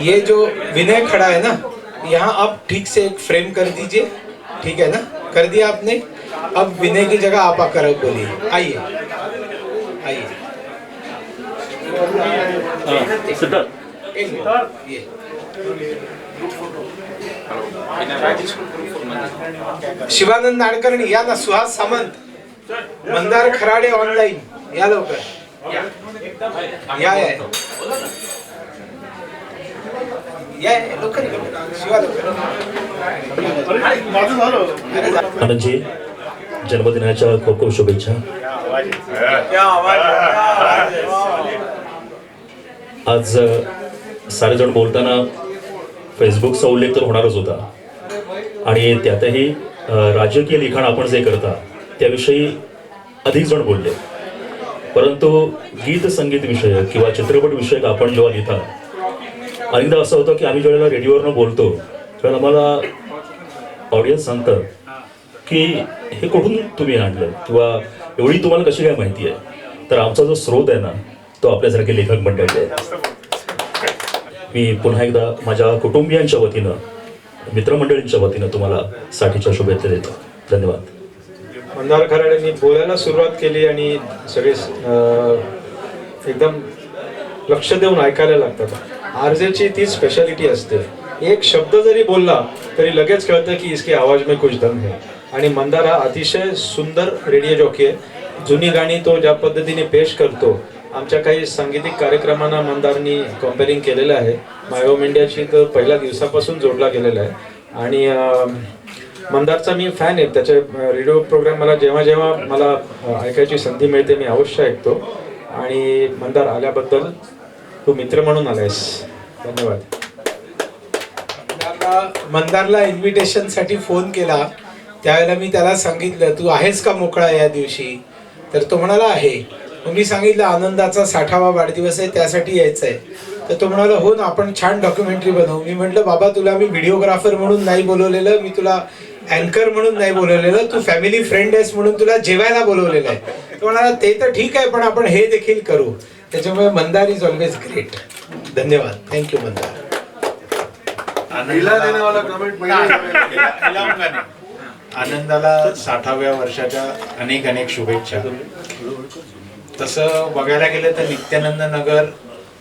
ये जो विनय खड़ा है ना, यहाँ आप ठीक से एक फ्रेम कर दीजिए, ठीक है ना? कर दिया आपने. अब विनय की जगह आप आकर बोलिए. आइए आइए. शिवानंद नाडकर्णी या ना, सुहास सामंत, मंदार खराडे ऑनलाईन या लवकर. या आनंदजी, जन्मदिनाच्या खूप खूप शुभेच्छा. आज सारेजण बोलताना फेसबुकचा उल्लेख तर होणारच होता आणि त्यातही राजकीय लिखाण आपण जे करता त्याविषयी अधिक जण बोलले. परंतु गीत संगीत विषयक किंवा चित्रपट विषयक आपण जेव्हा लिहिता, अनेकदा असं होतं की आम्ही ज्यावेळेला रेडिओवरनं बोलतो त्यावेळेला आम्हाला ऑडियन्स सांगतं की हे कुठून तुम्ही आणलं किंवा एवढी तुम्हाला कशी काय माहिती आहे. तर आमचा जो स्रोत आहे ना, तो आपल्यासारखे लेखक मंडळी आहे. मी पुन्हा एकदा माझ्या कुटुंबियांच्या वतीनं, मित्रमंडळींच्या वतीनं तुम्हाला साठीच्या शुभेच्छा देतो. धन्यवाद. मंदार खराडेंनी बोलायला सुरुवात केली आणि सगळे एकदम लक्ष देऊन ऐकायला लागतात. आरजेची ती स्पेशालिटी असते, एक शब्द जरी बोलला तरी लगेच कळतं की इसके आवाज में कुछ दम है. आणि मंदार हा अतिशय सुंदर रेडिओ जॉकी आहे. जुनी गाणी तो ज्या पद्धतीने पेश करतो, आमच्या काही सांगीतिक कार्यक्रमांना मंदारनी कॉम्पेअरिंग केलेलं आहे. माय होम इंडियाची तर पहिल्या दिवसापासून जोडला गेलेला आहे आणि मंदारचा मी फॅन आहे. त्याचे रेडिओ प्रोग्राम मला जेव्हा जेव्हा मला ऐकायची संधी मिळते मी अवश्य ऐकतो. आणि मंदार, आल्याबद्दल तू मित्र म्हणून आलायस, धन्यवाद. जेव्हा मंदारला इन्व्हिटेशनसाठी फोन केला त्यावेळेला मी त्याला सांगितलं तू आहेस का मोकळा या दिवशी, तर तो म्हणाला आहे. मग मी सांगितलं आनंदाचा 60वा वाढदिवस आहे त्यासाठी यायचं आहे. तर तो म्हणाला हो ना, आपण छान डॉक्युमेंटरी बनवू. मी म्हटलं बाबा तुला मी व्हिडिओग्राफर म्हणून नाही बोलवलेलं, मी तुला अँकर म्हणून नाही बोलवलेलं, तू फॅमिली फ्रेंड आहेस म्हणून तुला जेवायला बोलवलेलं आहे. तो म्हणाला ते तर ठीक आहे पण आपण हे देखील करू. त्याच्यामुळे मंदार इज ऑलवेज ग्रेट. धन्यवाद. थँक्यू मंदार. आनंदाला 60व्या वर्षाच्या अनेक अनेक शुभेच्छा. तसं बघायला गेलं तर नित्यानंद नगर,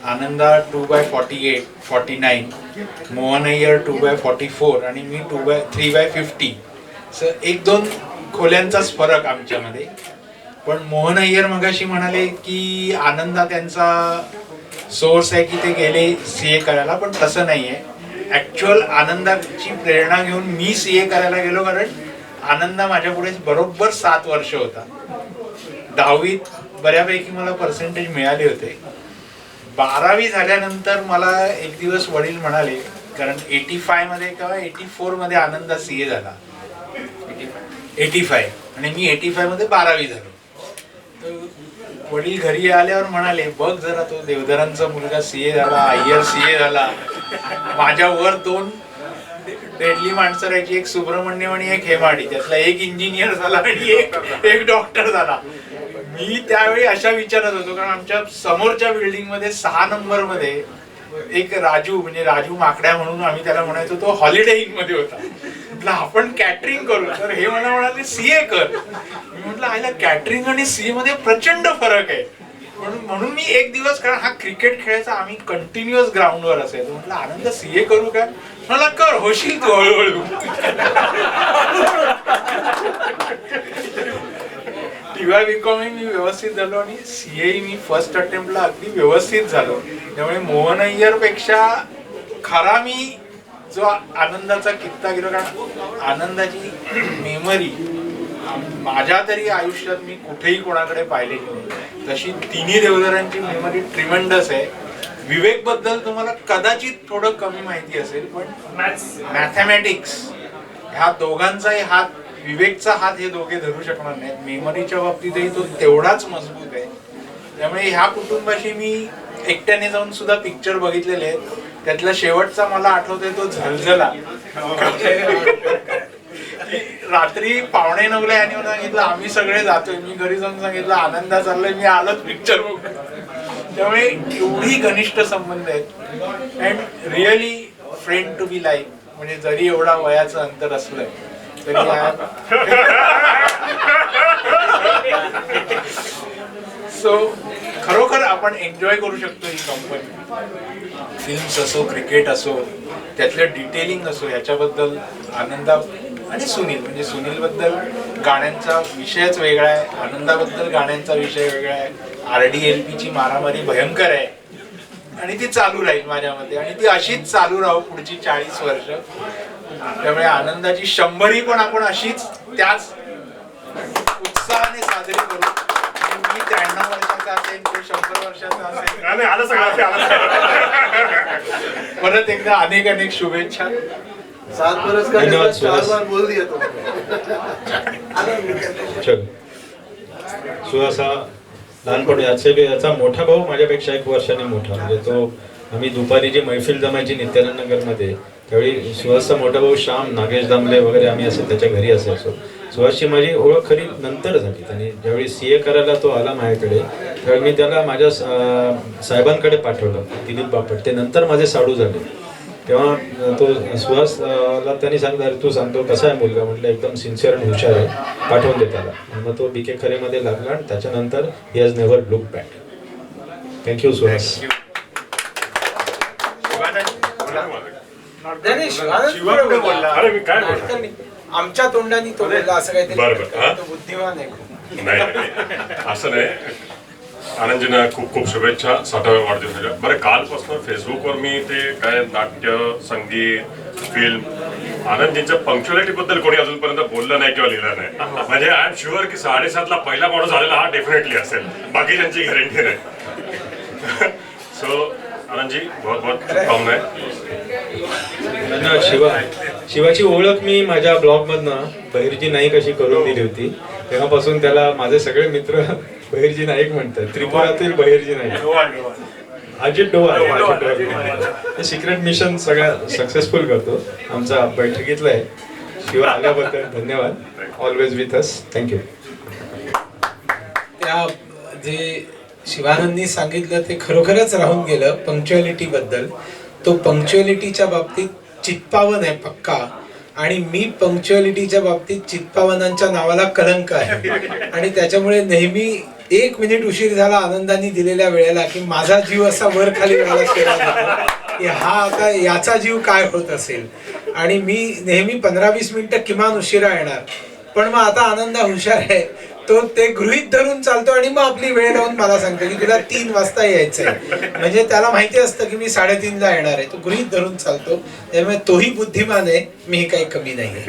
आनंदा 2/48, 49, मोहन अय्यर 2/44 आणि मी 3/50. एक दोन खोल्यांचाच फरक आमच्यामध्ये. पण मोहन अय्यर मगाशी म्हणाले की आनंदा त्यांचा सोर्स आहे की ते गेले CA करायला, पण तसं नाही आहे. ॲक्च्युअल आनंदाची प्रेरणा घेऊन मी CA करायला गेलो, कारण आनंदा माझ्या पुढे बरोबर 7 वर्ष होता. 10वीत बऱ्यापैकी मला पर्सेंटेज मिळाले होते. 12वी झाल्यानंतर मला एक दिवस वडील म्हणाले, कारण 85 मध्ये किंवा 84 मध्ये आनंदा CA झाला, 85 आणि मी 85 मध्ये 12वी झालो. वडील घरी आल्यावर म्हणाले बघ जरा तो देवधरांचा मुलगा CA झाला, अय्यर CA झाला. माझ्यावर 2 डेडली माणसं राहायची, एक सुब्रमण्यम आणि एक हेमाडी. त्यातला एक इंजिनियर झाला आणि एक डॉक्टर झाला. मी त्यावेळी अशा विचारात होतो, कारण आमच्या समोरच्या बिल्डिंग मध्ये 6 नंबर मध्ये एक राजू, म्हणजे राजू माकड्या म्हणून आम्ही त्याला म्हणायचो, तो हॉलिडे इन मध्ये होता. म्हटलं आपण कॅटरिंग करू, तर हे मला म्हणाले CA कर. मी म्हटलं आयला कॅटरिंग आणि CA मध्ये प्रचंड फरक आहे. म्हणून मी एक दिवस, कारण हा क्रिकेट खेळायचा आम्ही कंटिन्युअस ग्राउंडवर असायचो, म्हटलं आनंद CA करू का. मला कर, होशील तू हळूहळू. BCom मी व्यवस्थित झालो आणि CA मी फर्स्ट अटेम्प्टला अगदी व्यवस्थित झालो. त्यामुळे मोहन अय्यर पेक्षा खरा मी जो आनंदाचा किस्सा गेलो, कारण आनंदाची मेमरी माझ्या तरी आयुष्यात मी कुठेही कोणाकडे पाहिलेली नाही. तशी तिन्ही देवधरांची मेमरी ट्रिमेंडस आहे. विवेक बद्दल तुम्हाला कदाचित थोडं कमी माहिती असेल, पण मॅथमॅटिक्स ह्या दोघांचाही हात, विवेकचा हात हे दोघे धरू शकणार नाहीत. मेमरीच्या बाबतीतही तो तेवढाच मजबूत आहे. त्यामुळे ह्या कुटुंबाशी मी एकट्याने जाऊन सुद्धा पिक्चर बघितलेले आहेत. त्यातला शेवटचा मला आठवतोय तो झलझला. रात्री 8:45ला यांनी मला सांगितलं आम्ही सगळे जातोय. मी घरी जाऊन सांगितलं आनंदा चाललोय, मी आलोच पिक्चर बघू. त्यामुळे एवढी घनिष्ठ संबंध आहेत. And really friend to be like. म्हणजे जरी एवढा वयाचं अंतर असलं तरी सो खरोखर आपण एन्जॉय करू शकतो ही कंपनी. फिल्म्स असो, क्रिकेट असो, त्यातलं डिटेलिंग असो, याच्याबद्दल आनंदा आणि सुनील, म्हणजे सुनील बद्दल गाण्यांचा विषयच वेगळा आहे, आनंदाबद्दल गाण्यांचा विषय वेगळा आहे. RDLP ची मारामारी भयंकर आहे आणि ती चालू राहील माझ्या मते, आणि ती अशीच चालू राहू पुढची 40 वर्ष. त्यामुळे आनंदाची 100वी पण आपण अशीच त्याच उत्साहाने साजरी करू. मी 93 वर्षाचा असेल, तो 100 वर्षाचा असेल. परत एकदा अनेक अनेक शुभेच्छा. 7 बरस का धन्यवाद 4 बार बोल दिया तो. सुहासा लहानपण याचा मोठा भाऊ माझ्यापेक्षा 1 वर्षाने मोठा. म्हणजे तो आम्ही दुपारी जी मैफिल जमायची नित्यानंद नगरमध्ये, त्यावेळी सुहासचा मोठा भाऊ श्याम, नागेश दामले वगैरे आम्ही असं त्याच्या घरी असायचो. सुहासची माझी ओळख खरी नंतर झाली. त्यांनी ज्यावेळी CA करायला तो आला माझ्याकडे, त्यावेळी मी त्याला माझ्या साहेबांकडे पाठवलं, दिलीप बापट. ते नंतर माझे साडू झाले. तेव्हा तो सुहासला त्यांनी सांगितलं अरे तू सांगतो कसा आहे मुलगा. म्हटलं एकदम सिन्सिअर आणि हुशार आहे, पाठवून दे त्याला. मग तो BK खरेमध्ये लागला आणि त्याच्यानंतर he has never look back. Thank you Suhas. अरे मी काय बोलतो, आमच्या तोंडाने तो बोलला असं काहीतरी. बरोबर, तो बुद्धिमान आहे खूप. नाही असं नाही. आनंदजींना खूप खूप शुभेच्छा 60व्या वाढदिवसाच्या. बरं, कालपासून फेसबुकवर मी ते काय नाट्य, संगीत, फिल्म, आनंदजींच्या पंक्च्युअलिटी बद्दल कोणी अजूनपर्यंत बोललं नाही किंवा लिहिलं नाही. म्हणजे आय एम शुअर की 7:30ला पहिला माणूस आलेला हा डेफिनेटली असेल, बाकी त्यांची गॅरंटी नाही. सो आनंद जी बहुत बहुत शुभकामनाएं. शिवाची ओळख मी माझ्या ब्लॉगमधनं बहिर्जी नाईक अशी करून दिली होती. तेव्हापासून त्याला माझे सगळे मित्र बहिर्जी नाईक म्हणतात. त्रिपुरातील बहिर्जी नाईक, अजित डोवाल. सिक्रेट मिशन सगळ्या सक्सेसफुल करतो. आमचा बैठकीतला आहे. शिवा आल्याबद्दल धन्यवाद. Always with us. थँक्यू. त्या जे शिवानंदनी सांगितलं ते खरोखरच राहून गेलं पंक्च्युअलिटी बद्दल. तो पंक्च्युअलिटीच्या बाबतीत चित्पावन आहे पक्का, आणि मी पंक्च्युअलिटीच्या बाबतीत चित्पावनांच्या नावाला कलंक आहे. आणि त्याच्यामुळे नेहमी 1 मिनिट उशीर झाला आनंदाने दिलेल्या वेळेला की माझा जीव असा वर खाली व्हायला केला जातो की हा आता याचा जीव काय होत असेल. आणि मी नेहमी 15-20 मिनिटं किमान उशिरा येणार, पण मग आता आनंद हुशार आहे. तो ते गृहीत धरून चालतो आणि मग आपली वेळ लावून मला सांगतो की तुला 3 वाजता यायचंय. म्हणजे त्याला माहिती असतं की मी 3:30ला येणार आहे. तो गृहीत धरून चालतो. त्यामुळे तोही बुद्धिमान आहे, मी काही कमी नाही.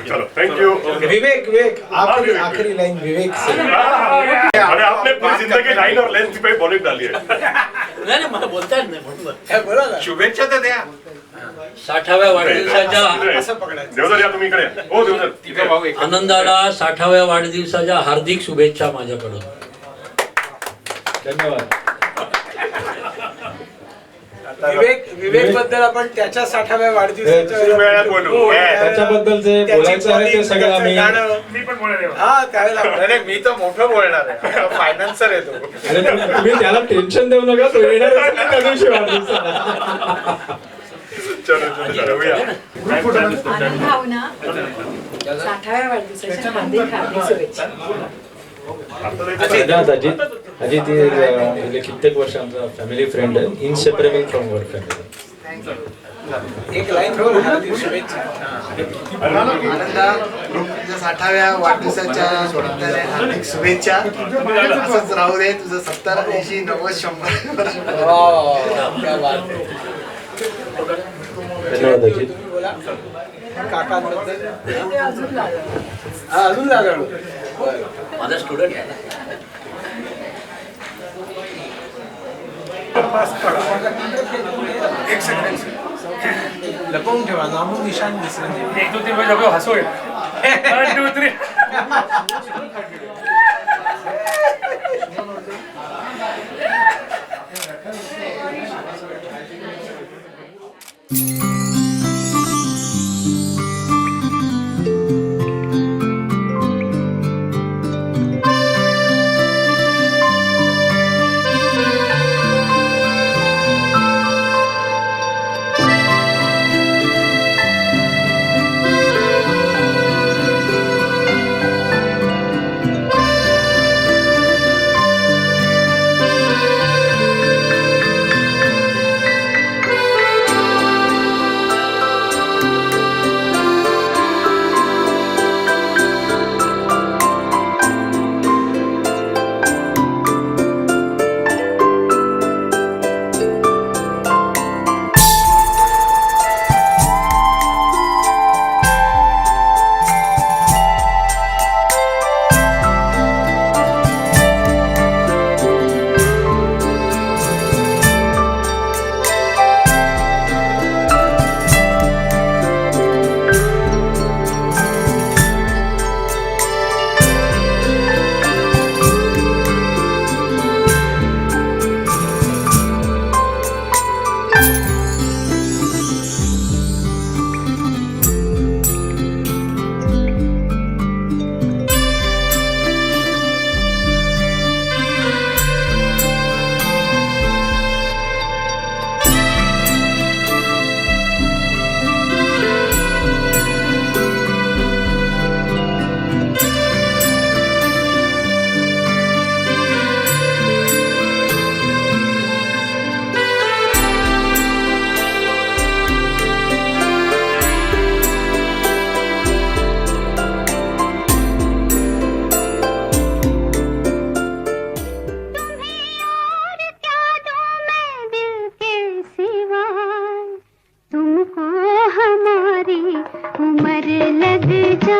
चलो थैंक यू. विवेक आखिरी लाइन विवेक से. अरे आपने पूरी जिंदगी लाइन और लेंथ पे बॉलिंग डाली है. नाही मला बोलता येत नाही म्हणून. बोला ना. शुभेच्छा तर द्या. 60व्या वाढदिवसाच्या देवधर या तुम्ही इकडे. हो देवधर. आनंदाला 60व्या वाढदिवसाच्या हार्दिक शुभेच्छा माझ्याकडून. धन्यवाद. विवेक बद्दल आपण त्याच्या 60व्या वाढदिवसाच्या त्याच्याबद्दल जे बोलायचं आहे ते सगळं आम्ही मी पण बोलणार आहे. हा त्यावेळेला मी तर मोठं बोलणार आहे. फायनान्सर आहे तो. अरे तुम्ही त्याला टेन्शन देऊ नका. तो येणार त्या दिवशी वाढदिवसाला. आनंद भावना 60व्या वाढदिवसाच्या हार्दिक शुभेच्छा. अजित गेले कित्येक वर्ष आमचा फॅमिली फ्रेंड आहे. Inseparable from work family. एक लाईन बोल. हार्दिक शुभेच्छा. आनंदा तुझ्या 60व्या वाढदिवसाच्या हार्दिक शुभेच्छा. असंच राहू दे तुझं 70, 80, 90, 100 वर्ष. धन्यवाद अजित. काकांबद्दल अजून लागलो. माझा स्टुडंट आहे. एक सेकंड लपवून ठेवा. नामो निशान दिसलं. 1 2 3 बजाओ. हसो 1 2 3. उम्र लग जा